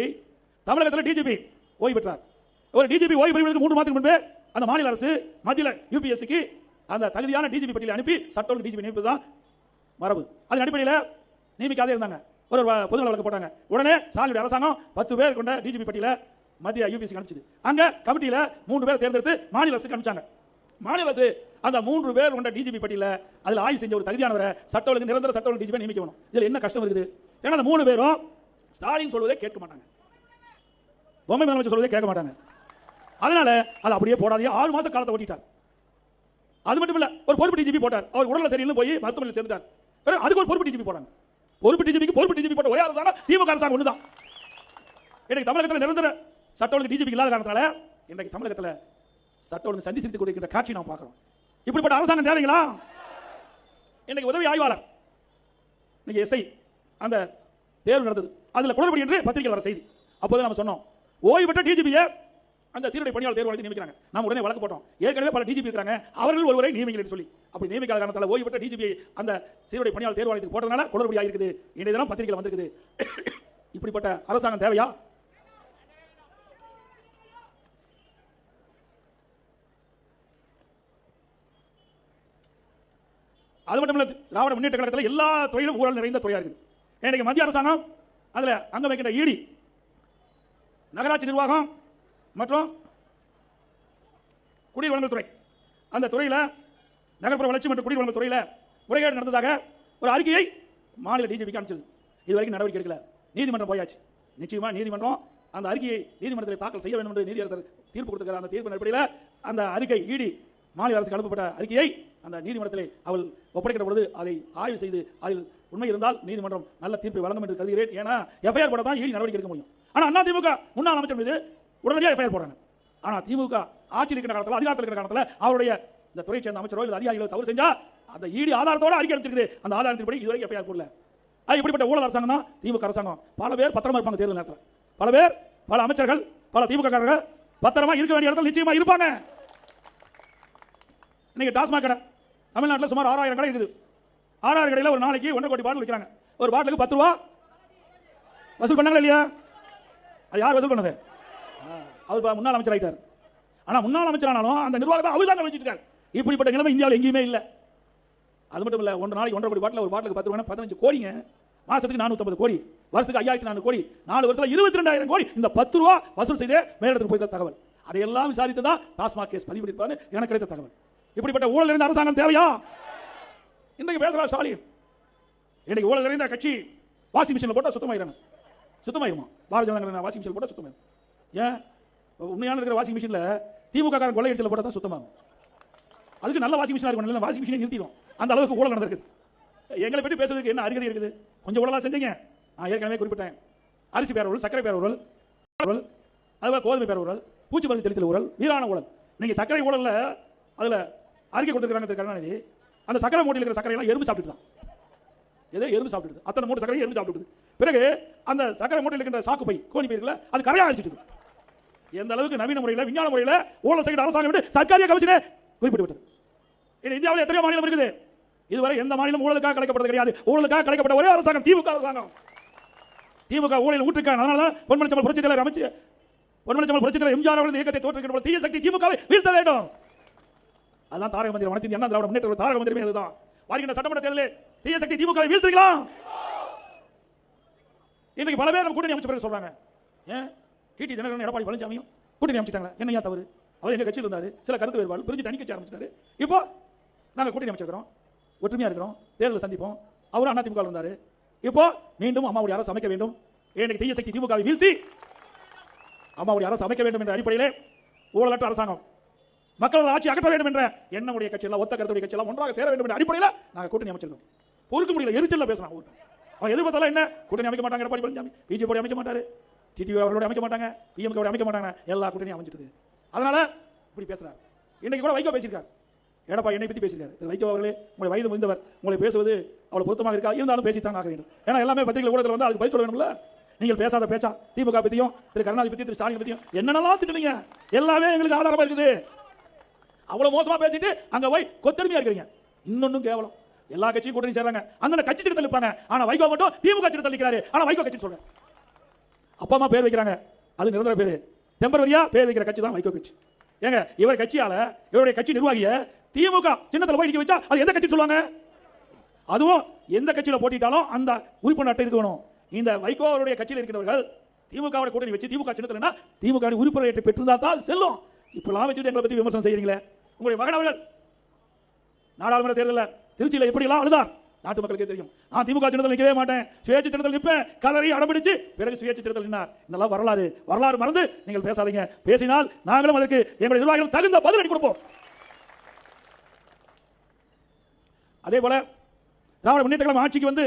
தமிழகத்தில் டிஜிபி ஓய்வு பெற்றார். ஒரு டிஜிபி ஓய்வு பெறுவதற்கு 3 மாதத்துக்கு முன்பே அந்த மாநில அரசு மத்தியில் யூபிஎஸ்சிக்கு அந்த தகுதியான டிஜிபி பட்டியலை அனுப்பி சட்ட ஒழுங்கு டிஜிபி நியமிப்பதுதான் மரபு. அதன் அடிப்படையில் நியமிக்காதே இருந்தாங்க. ஒரு பொதுநல வழக்கு போட்டாங்க. உடனே ஸ்டாலினுடைய அரசாங்கம் 10 பேர் கொண்ட டிஜிபி பட்டியலை மத்திய யூபிஎஸ்சி அனுப்பிச்சது. அங்க கமிட்டியில் 3 பேர் தேர்ந்தெடுத்து மாநில அரசுக்கு அனுப்பிச்சாங்க. மாநில அரசு அந்த 3 பேர் கொண்ட டிஜிபி பட்டியல அதில் ஆய்வு செஞ்ச ஒரு தகுதியானவரை சட்ட ஒழுங்கு நிரந்தர சட்ட ஒழுங்கு டிஜிபி நியமிக்கணும். இதில் என்ன கஷ்டம் இருக்குது? ஏன்னா அந்த 3 பேரும் ஸ்டாலின் சொல்வதை கேட்க மாட்டாங்க, பொம்மை முதலமைச்சர் சொல்வதை கேட்க மாட்டாங்க. அதனால அது அப்படியே போடாதே 6 மாச காலத்தை ஓட்டிட்டார். அது மட்டும் இல்ல, ஒரு பொறுப்பு டிஜிபி போட்டார். அவர் உடல்ல சரியில்லை போய் மருத்துவமனையில் சேர்ந்தார். அதுக்கு ஒரு பொறுப்பு டிஜிபி போட்டாங்க. பொறுப்பு டிஜிபி போட்ட ஒரே அரசாங்கம் திமுக அரசாங்கம் ஒண்ணுதான். இன்னைக்கு தமிழகத்தில் நிரந்தர சட்ட ஒழுங்கு டிஜிபி இல்லாத காரணத்தால இன்னைக்கு தமிழகத்தில் சட்ட ஒழுங்கு சந்தி சிரித்துக் கொண்டிருக்கிற காட்சி நாம் பார்க்கிறோம். இப்படிப்பட்ட அரசாங்கம் தேவைங்களா? இன்னைக்கு உதவி ஆய்வாளர், இன்னைக்கு எஸ்ஐ அந்த தேர்வு நடந்தது, அதுல குளறுபடி என்று பத்திரிகை வர செய்தி. அப்போது நம்ம சொன்னோம், ஓய்வு பெற்ற டிஜிபியை அந்த சீருடை பணியாளர் தேர்வாளத்தை நியமிக்கிறாங்க. நாம் உடனே வழக்கு போட்டோம். ஏற்கனவே பல டிஜிபி இருக்காங்க, அவர்கள் ஒருவரை நியமிக்கல என்று சொல்லி. அப்படி நியமிக்காத காரணத்தால் ஓய்வு பெற்ற டிஜிபி அந்த சீருடை பணியாளர் தேர்வாளத்துக்கு போட்டதனால குளறுபடி ஆகிருக்குது. இன்றைய தினம் பத்திரிகையில் வந்திருக்குது. இப்படிப்பட்ட அரசாங்கம் தேவையா? அது மட்டும் இல்ல, திராவிட முன்னேற்ற கழகத்தில் எல்லா துறையிலும் ஊழல் நிறைந்த துறையா இருக்குது. இன்னைக்கு மத்திய அரசாங்கம் அதுல அங்க வைக்கின்ற ஈடி, நகராட்சி நிர்வாகம் மற்றும் குடிநீர் வழங்கல் துறை, அந்த துறையில நகர்ப்புற வளர்ச்சி மற்றும் குடிநீர் வழங்கல் துறையில முறைகேடு நடந்ததாக ஒரு அறிக்கையை மாநில டிஜிபிக்கு அனுப்பிச்சது. இதுவரைக்கும் நடவடிக்கை எடுக்கல. நீதிமன்றம் போயாச்சு. நிச்சயமா நீதிமன்றம் அந்த அறிக்கையை நீதிமன்றத்தில் தாக்கல் செய்ய வேண்டும் என்று நீதியரசர் தீர்ப்பு கொடுத்திருக்கிறார். அந்த தீர்ப்பின் அடிப்படையில் அந்த அறிக்கை ஈடி மாநில அரசுக்கு அனுப்பப்பட்ட அறிக்கையை அந்த நீதிமன்றத்தில் அவள் ஒப்படைக்கிற பொழுது அதை ஆய்வு செய்து அதில் உண்மை இருந்தால் நீதிமன்றம் நல்ல தீர்ப்பை வழங்கும் என்று கருதுகிறேன். ஏன்னா எஃப்ஐஆர் போட தான் ஈடி நடவடிக்கை எடுக்க முடியும். ஆனால் அதிமுக முன்னாள் அமைச்சர் மீது உடனடியாக எஃப்ஐஆர் போடுறாங்க. ஆனால் திமுக ஆட்சியில் இருக்கிற காலத்தில், அதிகாரத்தில் இருக்கிற காலத்தில் அவருடைய இந்த துறை சேர்ந்த அமைச்சரோ இல்லை அதிகாரிகளோ தவறு செஞ்சா அந்த ஈடி ஆதாரத்தோட அறிக்கை அனுப்பிச்சிருக்குது. அந்த ஆதாரத்தின்படி இதுவரைக்கும் எஃப்ஐஆர் போடல. இப்படிப்பட்ட ஊழல் அரசாங்கம் தான் திமுக அரசாங்கம். பல பேர் பத்திரமா இருப்பாங்க தேர்தல் நேரத்தில். பல பேர், பல அமைச்சர்கள், பல திமுக காரர்கள் பத்திரமா இருக்க வேண்டிய இடத்துல நிச்சயமா இருப்பாங்க. இன்னைக்கு டாஸ்மாக் கடை தமிழ்நாட்டில் சுமார் 6000 கடை இருக்குது. 6000 கடையில் ஒரு நாளைக்கு 1.5 கோடி பாட்டில் விற்கிறாங்க. ஒரு பாட்டிலுக்கு 10 ரூபா வசூல் பண்ணாங்களா இல்லையா? அது யார் வசூல் பண்ணது? அவர் முன்னாள் அமைச்சர் ஆயிட்டார். ஆனால் முன்னாள் அமைச்சர் ஆனாலும் அந்த நிர்வாகத்தை அவர் தான் வச்சுட்டு இருக்காரு. இப்படிப்பட்ட நிலைமை இந்தியாவில் எங்கேயுமே இல்லை. அது மட்டும் இல்லை, ஒரு நாளைக்கு 1.5 கோடி பாட்டில், ஒரு பாட்டிலுக்கு 10 ரூபா, 15 கோடிங்க. மாசத்துக்கு 450 கோடி, வருஷத்துக்கு 5400 கோடி, 4 வருஷத்துல 22000 கோடி இந்த 10 ரூபா வசூல் செய்து மேலிடத்துக்கு போயிருந்த தகவல். அதையெல்லாம் விசாரித்ததான் டாஸ்மாக் கேஸ் பதிவு பண்ணிருப்பாரு எனக்கு கிடைத்த தகவல். இப்படிப்பட்ட ஊழல் நிறைந்த அரசாங்கம் தேவையா? இன்றைக்கு பேசுறார் ஸ்டாலின். இன்னைக்கு ஊழல் நிறைந்த கட்சி வாஷிங் மிஷினில் போட்டால் சுத்தமாயிருமா? பாரதிய ஜனதா வாஷிங் மிஷின் போட்டால் சுத்தமாயிரும். ஏன் உண்மையான இருக்கிற வாஷிங் மிஷினில் திமுக காரன் கொள்ளையடிச்சல போட்டா தான் சுத்தமாகும். அதுக்கு நல்ல வாஷிங் மிஷினா இருக்கும், நல்ல வாஷிங் மிஷினை நிறுத்திடும். அந்த அளவுக்கு ஊழல் நடந்திருக்கு. எங்களை பற்றி பேசுறதுக்கு என்ன அருகதை இருக்குது? கொஞ்சம் ஊழலா செஞ்சீங்க. நான் ஏற்கனவே குறிப்பிட்டேன். அரிசி பேர ஊழல், சர்க்கரை பேர ஊழல், அதுபோல கோதுமை பேர ஊழல், பூச்சி மருந்து தெளித்தல் ஊழல், வீரான ஊழல். நீங்க சர்க்கரை ஊழல்ல அதுல அறிக்கை கொடுத்துருக்காங்க கருணாநிதி. அந்த சர்க்கரை மூட்டையில் இருக்கிற சர்க்கரை எல்லாம் எறும்பு சாப்பிட்டு தான், ஏதோ எறும்பு சாப்பிட்டு, அத்தனை மூட்டை சர்க்கரை எறும்பு சாப்பிட்டு. பிறகு அந்த சர்க்கரை மூட்டையில் இருக்கின்ற சாக்கு பை கோணி பயிர்கள அது கரையா அழிச்சிட்டு. எந்த அளவுக்கு நவீன முறையில் விஞ்ஞான முறையில் ஊழல் செய்கிற அரசாங்கம் விட்டு சர்க்காரிய கமிஷனே குறிப்பிட்டு விட்டது. இந்தியாவில் எத்தனையோ மாநிலம் இருக்குது. இதுவரை எந்த மாநிலம் ஊழலுக்காக கலைக்கப்பட்டது கிடையாது. ஊழலுக்காக கலைக்கப்பட்ட ஒரே அரசாங்கம் திமுக அரசாங்கம். திமுக ஊழல் ஊற்றுக்கான. அதனால பொன்மனச்செம்மல் புரட்சித் தலைவர் அமைச்சு பொன்மனச்செம்மல் புரட்சித் தலைவர் எம்ஜிஆர் அவர்கள் இயக்கத்தை தோற்றுவிக்கின்ற தீய சக்தி திமுகவை வீழ்த்த வேண்டும். அதுதான் தாரக மந்திரம். அனைத்து அண்ணா திராவிட முன்னேற்ற தாரக மந்திரமே அதுதான். வருகின்ற சட்டமன்ற தேர்தலில் தீய சக்தி திமுகவை வீழ்த்துக்கலாம். இன்னைக்கு பல பேர் நம்ம கூட்டணி அமைச்ச பிறகு சொல்றாங்க, ஏன் டிடி தினகரன் எடப்பாடி பழனிசாமியும் கூட்டணி அமைச்சிட்டாங்க, என்னையா தவறு? அவர் எங்க கட்சியில் இருந்தாரு, சில கருத்து வேறுபாடு பிரிஞ்சு தனி கட்சி ஆரம்பிச்சிட்டாரு. இப்போ நாங்கள் கூட்டணி அமைச்சிருக்கிறோம், ஒற்றுமையா இருக்கிறோம், தேர்தலை சந்திப்போம். அவரும் அண்ணா திமுக இருந்தாரு. இப்போ மீண்டும் அம்மாவுடைய அரசு அமைக்க வேண்டும். இன்னைக்கு தீய சக்தி திமுகவை வீழ்த்தி அம்மாவுடைய அரசு அமைக்க வேண்டும் என்ற அடிப்படையிலே ஊழலற்ற அரசாங்கம், மக்களோட ஆட்சி அகற்ற வேண்டும் என்ற எண்ணமுடைய கட்சியெல்லாம், ஒத்த கருத்துடைய கட்சியெல்லாம் ஒன்றாக சேர வேண்டும் என்ற அடிப்படையில் நாங்கள் கூட்டணி அமைச்சிருக்கோம். பொறுக்க முடியல, எரிச்சல்ல பேசலாம். அவன் எது பார்த்தாலும் என்ன கூட்டணி அமைக்க மாட்டாங்க, எடப்பாடி பழனிசாமி பிஜேபி அமைக்க மாட்டாரு, டிடிவி அவர்களோட அமைக்க மாட்டாங்க, பிஎம்கே அமைக்க மாட்டாங்க, எல்லா கூட்டணியும் அமைச்சிட்டு. அதனால இப்படி பேசுறாரு. இன்னைக்கு கூட வைகோ பேசியிருக்காரு, எடப்பாடி என்னை பற்றி பேசியிருக்காரு. வைகோ அவர்களே, உங்களை வயது முடிந்தவர், உங்களை பேசுவது அவ்வளவு பொருத்தமாக இருக்கா? இருந்தாலும் பேசித்தான் ஆக வேண்டும். ஏன்னா எல்லாமே பத்திரிகை ஊடகத்தில் வந்து அதுக்கு பதில் சொல்ல வேணும்ல. நீங்கள் பேசாத பேச்சா திமுக பத்தியும் திரு கருணாநிதி பத்தி திரு ஸ்டாலின் பத்தியும் என்னென்னலாம் திட்டுறீங்க, எல்லாமே எங்களுக்கு ஆதாரமா இருக்குது. அவ்வளவு மோசமா பேசிட்டு அங்க போய் கொத்தடிமையா இருக்கிறீங்க. இன்னொன்னும் கேவலம், எல்லா கட்சியும் கூட்டணி சேர்றாங்க, அந்த கட்சி சின்னத்தில் இருப்பாங்க. ஆனா வைகோ மட்டும் திமுக சின்னத்தில் நிற்கிறாரு. ஆனா வைகோ கட்சி சொல்ற அப்பா அம்மா பேர் வைக்கிறாங்க, அது நிரந்தர பேரு. டெம்பரரியா பேர் வைக்கிற கட்சி தான் வைகோ கட்சி. ஏங்க இவர் கட்சியால இவருடைய கட்சி நிர்வாகிய திமுக சின்னத்தில் போய் நிக்க வச்சா அது எந்த கட்சி சொல்லுவாங்க? அதுவும் எந்த கட்சியில போட்டிட்டாலும் அந்த உறுப்பினர் அட்டை இருக்கணும். இந்த வைகோ அவருடைய கட்சியில் இருக்கிறவர்கள் திமுக கூட்டணி வச்சு திமுக சின்னத்தில் திமுக உறுப்பினர் அட்டை பெற்றிருந்தா தான் செல்லும். இப்பெல்லாம் வச்சுட்டு எங்களை பத்தி விமர்சனம் செய்யறீங்களே. உங்களுடைய மகன் அவர்கள் நாடாளுமன்ற தேர்தலில் திருச்சியில் எப்படி எல்லாம் அழுதார் நாட்டு மக்களுக்கு தெரியும். நான் திமுக சின்னத்தில் நிற்கவே மாட்டேன், சுயேட்சை சின்னத்தில் நிற்பேன், கலரி அடம்பிடிச்சு பிறகு சுயேட்சை சின்னத்தில் நின்றார். இதெல்லாம் வரலாறு மறந்து நீங்கள் பேசாதீங்க. பேசினால் நாங்களும் அதற்கு எங்களுடைய நிர்வாகிகள் தகுந்த பதிலடி கொடுப்போம். அதே போல திராவிட முன்னேற்ற கழகம் ஆட்சிக்கு வந்து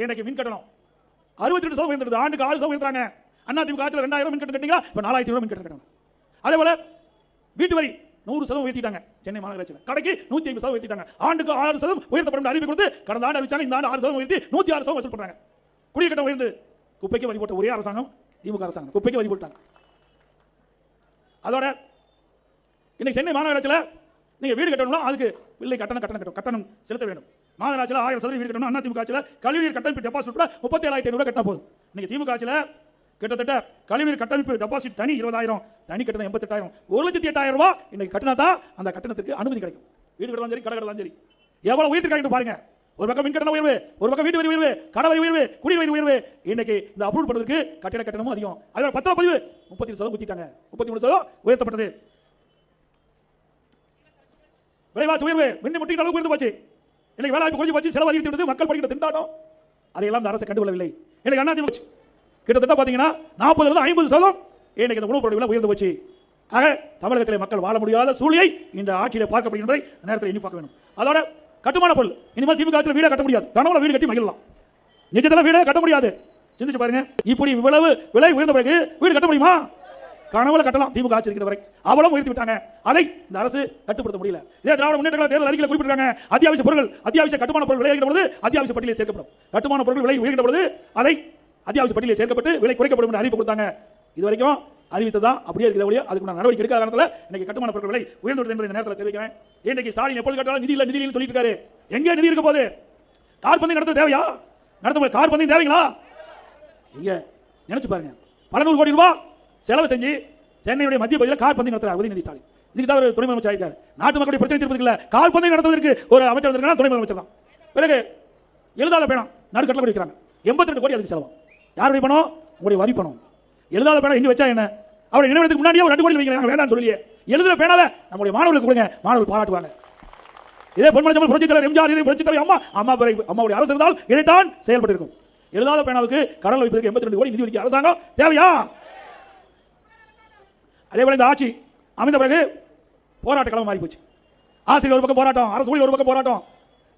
இன்னைக்கு மின் கட்டணம் 62% உயர்ந்தது. ஆண்டுக்கு 6% உயர்த்தாங்க. அண்ணா திமுக ஆட்சியில் 2000 மின் கட்டணம் கட்டிங்களா, இப்போ 4000 மின் கட்டணம் கட்டணும். அதே போல வீட்டு வரி 100% உயர்த்திட்டாங்க. சென்னை மாநகராட்சியில் கடைக்கு 150% உயர்த்திட்டாங்க. ஆண்டுக்கு 6% உயர்த்தப்படும் அறிவிப்பு கொடுத்து கடந்த ஆண்டு அறிவிச்சாங்க. இந்த ஆண்டு 6% உயர்த்தி 106% வசூல் பண்றாங்க. குடிக்கட்டம் உயர்ந்து குப்பைக்கு வரி போட்ட ஒரே அரசாங்கம் திமுக அரசாங்கம். குப்பைக்கு வரி போட்டாங்க. அதோட இன்னைக்கு சென்னை மாநகராட்சியில் நீங்க வீடு கட்டணும்னா அதுக்கு இல்லை கட்டணம் செலுத்த வேண்டும். மாநகராட்சியில் 1000% வீடு கட்டணும். அண்ணா திமுக ஆட்சியில் கழிவுநீர் கட்டமைப்பு டெபாசிட் 37,500 கட்டினா போதும். இன்னைக்கு திமுக ஆட்சியில் கிட்டத்தட்ட கழிவுநீர் கட்டமைப்பு டெபாசிட் தனி 20,000, தனி கட்டணம் 88,000, 1,08,000 ரூபாய் இன்னைக்கு கட்டினா தான் அந்த கட்டணத்துக்கு அனுமதி கிடைக்கும். வீடு கட்டலாம் சரி, கடை கட்டலாம் சரி. எவ்வளவு உயர்த்திருக்காங்க பாருங்க. ஒரு பக்கம் மின் கட்டணம் உயர்வு, ஒரு பக்கம் வீட்டு வரி உயர்வு, கடை வரி உயர்வு, குடி வரி உயர்வு. இன்னைக்கு இந்த அப்ரூவ் பண்றதுக்கு கட்டிட கட்டணமும் அதிகம். அதோட பத்திரப்பதிவு 37% ஊத்திட்டாங்க, 33% உயர்த்தப்பட்டது. விலைவாசி உயர்வு மின் முட்டிக்கிற அளவுக்கு உயர்ந்து போச்சு. இன்னைக்கு வேலை வாய்ப்பு குறைஞ்சு போச்சு, செலவு அதிகரித்து விட்டது, மக்கள் படிக்கிற திண்டாட்டம். அதையெல்லாம் இந்த அரசு கண்டுகொள்ளவில்லை. இன்னைக்கு அண்ணா திமுக கிட்டத்தட்ட பாத்தீங்கன்னா 40% இன்னைக்கு இந்த உணவுப் பொருட்கள் விலை உயர்ந்து போச்சு. ஆக தமிழகத்திலே மக்கள் வாழ முடியாத சூழ்நிலை இந்த ஆட்சியிலே பார்க்கப்படுகின்றதை நேரத்தில் எண்ணி பார்க்க வேண்டும். அதோட கட்டுமான பொருள் இனிமேல் திமுக ஆட்சியில் வீடே கட்ட முடியாது. கனவுல வீடு கட்டி மகிழலாம், நிஜத்தில் வீடே கட்ட முடியாது. சிந்திச்சு பாருங்க. இப்படி இவ்வளவு விலை உயர்ந்த பிறகு வீடு கட்ட முடியுமா? கனவுல கட்டலாம். திமுக ஆட்சி இருக்கிற வரை அவ்வளவு உயர்த்தி விட்டாங்க. அதை இந்த அரசு கட்டுப்படுத்த முடியல. இதே திராவிட முன்னேற்ற கழக தேர்தல் அறிக்கையில் குறிப்பிட்டாங்க, அத்தியாவசிய பொருட்கள், அத்தியாவசிய கட்டுமான பொருள் விலை பொழுது அத்தியாவசிய பட்டியலில் சேர்க்கப்படும். கட்டுமான பொருட்கள் விலை உயர்ந்த பொழுது அதை அத்தியாவசிய பட்டியலில் சேர்க்கப்பட்டு விலை குறைக்கப்படும் என்று அறிவிப்பு கொடுத்தாங்க. இது வரைக்கும் அறிவித்ததான் அப்படியே இருக்கிற வழியா அதுக்கு நான் நடவடிக்கை எடுக்காத காரணத்தில் இன்னைக்கு கட்டுமான பொருட்கள் விலை உயர்ந்துள்ளது என்பதை இந்த நேரத்தில் தெரிவிக்கிறேன். இன்னைக்கு ஸ்டாலின் எப்போது கேட்டாலும் நிதி இல்லை சொல்லிட்டு இருக்காரு. எங்கே நிதி இருக்க போது? கார் பந்தயம் நடத்த தேவையா? நடத்த கார் பந்தயம் தேவைங்களா? இங்க நினைச்சு பாருங்க. பல நூறு கோடி ரூபாய் செலவு செஞ்சு சென்னையுடைய மத்திய பகுதியில் கார் பந்தயம் நடத்துறார் உதயநிதி ஸ்டாலின். இதுக்கு தான் ஒரு துணை முதலமைச்சர் ஆயிருக்காரு. நாட்டு மக்களுடைய பிரச்சனை தீர்ப்பதில்லை, கார் பந்தயம் நடத்துவதற்கு ஒரு அமைச்சர் வந்திருக்காங்க, துணை முதலமைச்சர் தான். பிறகு எழுதாத பணம் நடுக்கட்டில் கொடுக்கிறாங்க, 82 கோடி அதுக்கு செலவு. யாருடைய பணம்? உங்களுடைய வரி பணம். எழுதாத பணம் எங்க வச்சா என்ன? அவருடைய நினைவுக்கு முன்னாடியே ஒரு 2 கோடி வைக்கிறாங்க, வேண்டாம்னு சொல்லியே. எழுதுற பேனாவை நம்முடைய மாணவர்களுக்கு கொடுங்க, மாணவர்கள் பாராட்டுவாங்க. இதே பொன்மனச்செம்மல் புரட்சித் தலைவர் எம்ஜிஆர், இதே புரட்சித் தலைவர் அம்மாவுடைய அரசு இருந்தால் இதைத்தான் செயல்பட்டு இருக்கும். எழுதாத பேனாவுக்கு கடல் வைப்பதற்கு 82 கோடி நிதி ஒதுக்கிய அரசாங்கம் தேவையா? அதே போல இந்த ஆட்சி அமைந்த பிறகு போராட்ட களம் மாறி போச்சு. ஆசிரியர் ஒரு பக்கம் போராட்டம், அரசு ஊழியர் ஒரு பக்கம் போராட்டம்,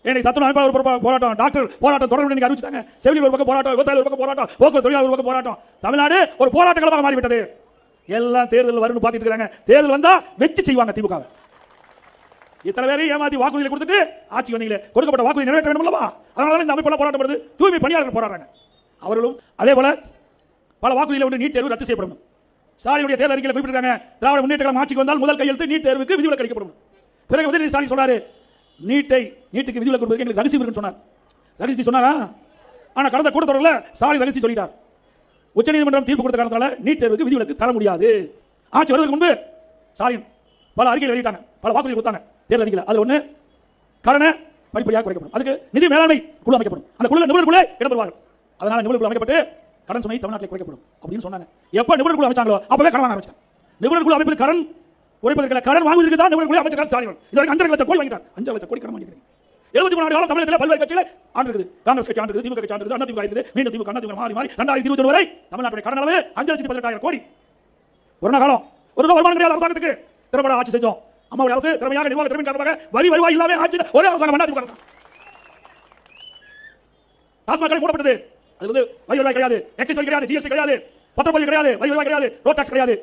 ஏனை சத்துணவு அமைப்பாளர் ஒரு பக்கம் போராட்டம், டாக்டர் போராட்டம் தொடர்ந்து இன்னைக்கு அறிவிச்சிட்டாங்க. செவிலியர் ஒரு பக்கம் போராட்டம், விவசாயிகள் ஒரு பக்கம் போராட்டம், போக்குவரத்து தொழிலாளர் ஒரு பக்கம் போராட்டம். தமிழ்நாடு ஒரு போராட்ட களமாக மாறிவிட்டது. எல்லாம் தேர்தல் வரும்னு பார்த்துட்டு இருக்காங்க. தேர்தல் வந்தா வெச்சு செய்வாங்க திமுக. இத்தனை பேரை ஏமாத்தி வாக்குறுதியை கொடுத்துட்டு ஆட்சி வந்தீங்களே, கொடுக்கப்பட்ட வாக்குறுதி நிறைவேற்ற வேண்டும் அல்லவா? அதனால இந்த அமைப்பு போராட்டம் வருது. தூய்மை பணியாளர்கள் போராடுறாங்க. அவர்களும் அதே போல பல வாக்குறுதிகளை ஒன்று நீட் தேர்வு ரத்து செய்யப்படும். ஸ்டாலினுடைய தேர்தல் அறிக்கையில் குறிப்பிட்டிருக்காங்க, திராவிட முன்னேற்ற கழகம் ஆட்சிக்கு வந்தால் முதல் கையெழுத்து நீட் தேர்வுக்கு விதிவிலக்கு அளிக்கப்படும். பிறகு உதயநிதி ஸ்டாலின் சொன்னாரு, நீட்டுக்கு விதிவிலக்கு கொடுப்பதற்கு எங்களுக்கு ரகசியம் இருக்குன்னு சொன்னார். ரகசியத்தை சொன்னாரா? ஆனா கடந்த கூட்டத்தொடரில் ஸ்டாலின் ரகசியம் சொல்லிட்டார். உச்சநீதிமன்றம் தீர்ப்பு கொடுத்த காரணத்தால நீட் தேர்வுக்கு விதிவிலக்கு தர முடியாது. ஆட்சி வருவதற்கு முன்பு ஸ்டாலின் பல அறிக்கைகள் வெளியிட்டாங்க, பல வாக்குறுதிகள் கொடுத்தாங்க தேர்தல் அறிக்கையில். அது ஒன்று, கடனை படிப்படியாக குறைக்கப்படும், அதுக்கு நிதி மேலாண்மை குழு அமைக்கப்படும், அந்த குழு நிபுணர்களே இடம்பெறுவார்கள். அதனால நிபுணர் குழு அமைக்கப்பட்டு கடன் சுமை தமிழ்நாட்டில் குறைக்கப்படும் அப்படின்னு சொன்னாங்க. எப்ப நிபுணர் குழு அமைச்சாங்களோ அப்பவே கடன் வாங்க ஆரம்பிச்சாங்க. நிபுணர் குழு அமைப்பது கடன் குறைப்பதற்கு, கடன் வாங்குவதற்கு தான் நிபுணர் குழு அமைச்சர் ஸ்டாலின் இதுவரைக்கும் 5 லட்சம் கோடி வாங்கிட்டார். 5 லட்சம் கோடி கடன் வாங்கிக்கிறீங்க. 73 ஆண்டு காலம் தமிழகத்தில் பல்வேறு கட்சிகள் ஆண்டு இருக்குது. காங்கிரஸ் கட்சி ஆண்டு இருக்குது, திமுக கட்சி ஆண்டு இருக்குது, அதிமுக இருக்குது, மீண்டும் திமுக அதிமுக மாறி 2021 வரை தமிழ்நாட்டுடைய கடன் அளவு 5,18,000 கோடி. கொரோனா காலம் ஒரு வருமானம் கிடையாது அரசாங்கத்துக்கு. திறம்பட ஆட்சி செஞ்சோம். அம்மாவுடைய அரசு திறமையாக நிர்வாக திறமை காரணமாக வரி வருவாய் இல்லாம ஆட்சி ஒரே அரசாங்கம் அதிமுக அரசாங்கம். டாஸ்மாக் கடை மூடப்பட்டது. அது வந்து வரி வருவாய் கிடையாது, எக்ஸைஸ் வரி கிடையாது, ஜிஎஸ்டி கிடையாது, பத்திரப்பதிவு கிடையாது, வரி வருவாய் கிடையாது, ரோட் டாக்ஸ் கிடையாது.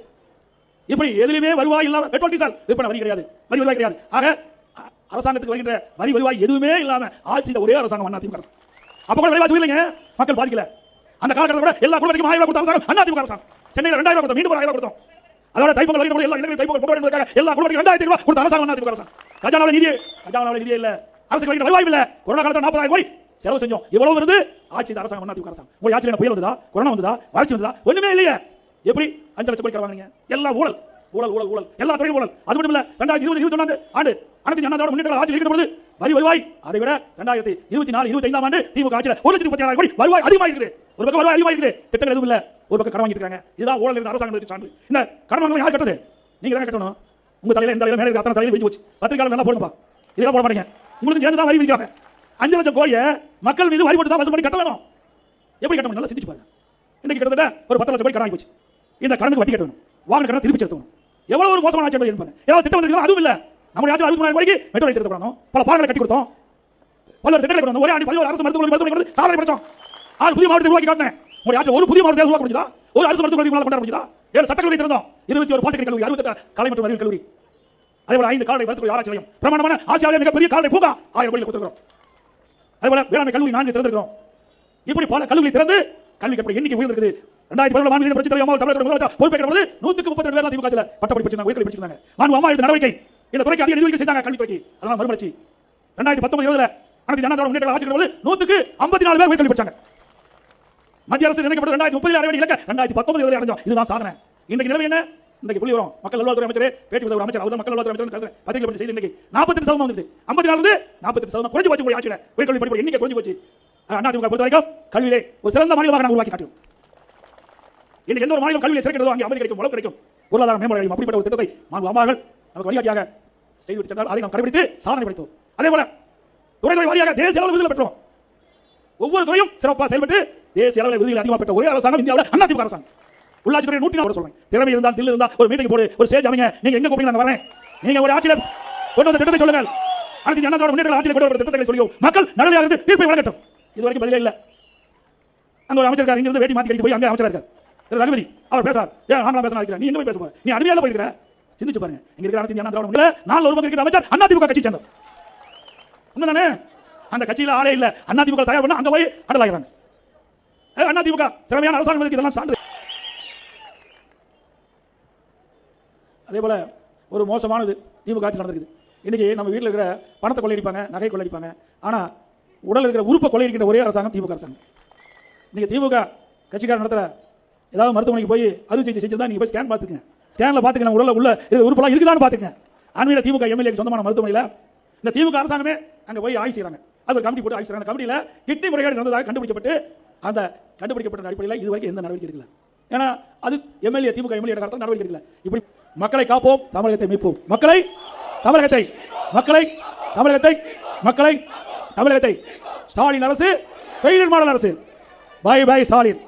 இப்படி எதிலுமே வருவாய் இல்லாம பெட்ரோல் டீசல் விற்பனை வரி கிடையாது, வரி வருவாய் கிடையாது. ஆக அரசாங்கத்துக்கு வருகின்ற வரி வருவாய் எதுவுமே இல்லாம ஆட்சி ஒரே அரசாங்கம் அதிமுக அரசாங்கம். அப்ப கூட விலைவாசி இல்லைங்க, மக்கள் பாதிக்கல. அந்த காலகட்டத்தில் கூட எல்லா குடும்பத்துக்கும் 1000 கொடுத்த அரசாங்கம் அதிமுக அரசாங்கம். சென்னையில் 2000 கொடுத்தோம், மீண்டும் 1000 கொடுத்தோம். அதோட தைப்பொங்கல் வரைக்கும் எல்லா இடங்களிலும் தைப்பொங்கல் கொண்டு வருவதற்காக எல்லா குடும்பத்துக்கும் 2000 ரூபாய் கொடுத்த அரசாங்கம் அதிமுக அரசாங்கம். கஜானாவில் நிதியே இல்ல, அரசுக்கு வருகின்ற வருவாய் இல்ல. கொரோனா காலத்தில் 40,000 கோடி செலவு செஞ்சோம். இவ்வளவு இருந்து ஆட்சி அரசாங்கம் அதிமுக அரசாங்கம். உங்க ஆட்சியில் புயல் வந்ததா, கொரோனா வந்ததா, வறட்சி வந்ததா? ஒண்ணுமே இல்லையே. எப்படி 5 லட்சம் கோடி வாங்குறீங்க? எல்லாம் ஊழல் ஊழல் ஊழல் ஊழல், எல்லா துறையும் ஊழல். அது மட்டும் இல்ல, 2020-21 ஆண்டு அனைத்து அண்ணா திராவிட முன்னேற்ற ஆட்சி இருக்கிற பொழுது வரி வருவாய் அதை விட 2024-25 ஆண்டு திமுக ஆட்சியில் 1,36,000 கோடி வருவாய் அதிகமாக இருக்குது. ஒரு பக்கம் வருவாய் அதிகமாக இருக்குது, திட்டங்கள் எதுவும் இல்ல, ஒரு பக்கம் கடன் வாங்கிட்டு இருக்காங்க. இதுதான் ஊழல் இருந்த அரசாங்கத்துக்கு சான்று. இந்த கடன் வாங்க யார் கட்டது? நீங்க தான் கட்டணும். உங்க தலையில இந்த மேலே அத்தனை தலையில வெச்சு போச்சு. பத்திரிகையாளர் நல்லா போடுங்கப்பா, இதெல்லாம் போட மாட்டீங்க. உங்களுக்கு சேர்ந்து தான் வரி விதிக்கிறாங்க. 5 லட்சம் கோடியை மக்கள் மீது வரி போட்டு தான் வசூல் பண்ணி கட்ட வேணும். எப்படி கட்டணும்? நல்லா சிந்திச்சு பாருங்க. இன்னைக்கு கிட்டத்தட்ட ஒரு 10 லட்சம் கோடி கடன் ஆகி போச்சு. இந்த கடனுக்கு வட்டி கட்டணும், வாகன கடனை திருப்பி செலுத்தணும். எவ்வளவு ஒரு மோசமான ஆட்சி இருப்பாங்க. ஏதாவது திட்டம் வந்திருக்கா? அதுவும் இல்ல. நம்முடைய ஆட்சி 63,000 கோடிக்கு மெட்ரோ ரயில் திட்டம் பண்ணணும், பல பாலங்களை கட்டி கொடுத்தோம், பல்வேறு திட்டங்களை கொண்டு வந்தோம். ஒரே ஆண்டு 11 அரசு மருத்துவமனை சாதனை படிச்சோம். 6 புதிய மாவட்டத்தை உருவாக்கி காட்டினேன். உங்களுடைய ஆட்சி ஒரு புதிய மாவட்டத்தை உருவாக்க முடியுதா? ஒரு அரசு மருத்துவமனை கொண்டாட முடியுதா? 7 சட்டக்கல்லூரி திறந்தோம், 21 பாலிடெக்னிக் கல்லூரி, 68 கலை மற்றும் அறிவியல் கல்லூரி, அதேபோல 5 கால்நடை மருத்துவ ஆராய்ச்சி நிலையம், பிரமாண்டமான ஆசியாவிலே மிகப்பெரிய கால்நடை பூங்கா 1000 கோடி கொடுத்திருக்கிறோம். அதேபோல வேளாண்மை கல்லூரி 4 திறந்திருக்கிறோம். இப்படி பல கல்லூரி திறந்து கல்விக்கு எப்படி எண்ணிக்கை உயர்ந்திருக்குது. 2017 ஆண்டு பிரச்சனை தெரியாமல் தமிழக முதலமைச்சர் பொறுப்பேற்ற பொழுது 132 பேர் திமுக ஆட்சியில் பட்டப்படி படிச்சாங்க, உயர்கல்வி படிச்சிருந்தாங்க. மாண்பு அம்மா எடுத்த நடவடிக்கை இந்த துறைக்கு அதிக நிதி செய்தாங்க, கல்வித்துறைக்கு. அதனால மறுமலர்ச்சி 2019-20 அனைத்து அண்ணா திராவிட முன்னேற்ற ஆட்சி இருக்கிற போது 154 பேர் உயர்கல்வி படிச்சாங்க. மத்திய அரசு நினைக்கப்பட்ட 2030 அடைய வேண்டிய இலக்கை 2019 அடைஞ்சோம். இதுதான் சாதனை. இன்றைக்கு நிலைமை என்ன? இன்றைக்கு புள்ளி வரும். மக்கள் நல்வாழ்வுத்துறை அமைச்சரே பேட்டி ஒரு அமைச்சர், அவர் மக்கள் நல்வாழ்வுத்துறை அமைச்சர் பத்திரிகை பற்றி செய்தி இன்னைக்கு 48% வந்துட்டு 54 48% குறைஞ்சு போச்சு. உங்களுடைய ஆட்சியில் உயர்கல்வி படிப்பு எண்ணிக்கை குறைஞ்சு போச்சு. அதிமுக பொறுத்த வரைக்கும் கல்வியிலே ஒரு சிறந்த மாநிலமாக நாங்கள் உருவாக்கி காட்டுவோம். இன்னைக்கு எந்த ஒரு மாநிலம் கல்வியை சிறக்கிறதோ அங்கே அமைதி கிடைக்கும், வளம் கிடைக்கும், பொருளாதார மேம்பாடு. அப்படிப்பட்ட ஒரு திட்டத்தை மாண்பு அம்மாவர்கள் நமக்கு வழிகாட்டியாக செய்துவிட்டு சென்றால் அதை நாம் கடைபிடித்து சாதனை படைத்தோம். அதே போல துறை வாரியாக தேசிய அளவில் விருதுகளை பெற்றோம். ஒவ்வொரு துறையும் சிறப்பாக செயல்பட்டு தேசிய அளவில் விருதுகளை அதிகமாக பெற்ற ஒரே அரசாங்கம் இந்தியாவில் அதிமுக அரசாங்கம். உள்ளாட்சித்துறை 104 சொல்றேன். திறமை இருந்தால் தில்லு இருந்தால் ஒரு மீட்டிங் போடு, ஒரு ஸ்டேஜ் அமைங்க. நீங்க எங்க கூப்பிடுங்க நாங்க வரேன். நீங்க ஒரு ஆட்சியில் கொண்டு வந்த திட்டத்தை சொல்லுங்கள். அனைத்து அண்ணா திராவிட முன்னேற்ற ஆட்சியில் கொண்டு வந்த திட்டத்தை சொல்லுவோம். மக்கள் நலனியாக இருந்து தீர்ப்பை வழங்கட்டும். இதுவரைக்கும் பதிலே இல்ல. அங்க ஒரு அமைச்சர் இங்க இருந்து வேட்டி மாத்தி கட்டி போய் அங்க அமைச்சர் இருக்கார் திரு ரகுபதி, அவர் பேசுறார். ஏன் நாங்களாம் பேசணும்? நீ எங்க போய் பேச போற? நீ அருமையால போயிருக்கிற. சிந்திச்சு பாருங்க. இங்க இருக்கிற அனைத்து அண்ணா திராவிட முன்னேற்ற நாலு ஒரு பக்கம் இருக்கிற அமைச்சர் அதிமுக கட்சி சேர்ந்தவர். உண்மைதானே? அந்த கட்சியில ஆளே இல்ல. அதிமுக தயார் பண்ண அங்க போய் அடல் ஆகிறாங்க. அதிமுக திறமையான அரசாங்கம் இதெல்லாம் சான்று. அதே போல ஒரு மோசமானது திமுக ஆட்சி நடந்திருக்குது. இன்னைக்கு நம்ம வீட்டில் இருக்கிற பணத்தை கொள்ளையடிப்பாங்க, நகை கொள்ளையடிப்பாங்க. ஆனா உடல் இருக்கிற உறுப்பை கொள்ளையடிக்கின்ற ஒரே அரசாங்கம் திமுக அரசாங்கம். நீங்க திமுக கட்சிக்காரர் நடத்துற ஏதாவது மருத்துவமனைக்கு போய் அறுவை சிகிச்சை செஞ்சிருந்தா நீங்க போய் ஸ்கேன் பார்த்துக்கங்க. ஸ்கேன்ல பார்த்துக்க உடல்ல உள்ள உறுப்பெல்லாம் இருக்குதான்னு பார்த்துக்கங்க. அண்மையில திமுக எம்எல்ஏ சொந்தமான மருத்துவமனையில் இந்த திமுக அரசாங்கமே அங்கே போய் ஆய்வு செய்யறாங்க. அது ஒரு கமிட்டி போட்டு ஆய்வு செய்யறாங்க. அந்த கமிட்டியில் கிட்னி முறைகேடு நடந்ததாக கண்டுபிடிக்கப்பட்டு அந்த கண்டுபிடிக்கப்பட்ட அடிப்படையில் இதுவரைக்கும் எந்த நடவடிக்கை எடுக்கல. ஏன்னா அது எம்எல்ஏ திமுக எம்எல்ஏ காலத்தில் நடவடிக்கை எடுக்கல. இப்படி மக்களை காப்போம், தமிழகத்தை மீட்போம். மக்களை தமிழகத்தை மக்களை தமிழகத்தை மக்களை தமிழகத்தை ஸ்டாலின் அரசு ஃபெயிலியர் மாடல் அரசு. Bye bye Stalin.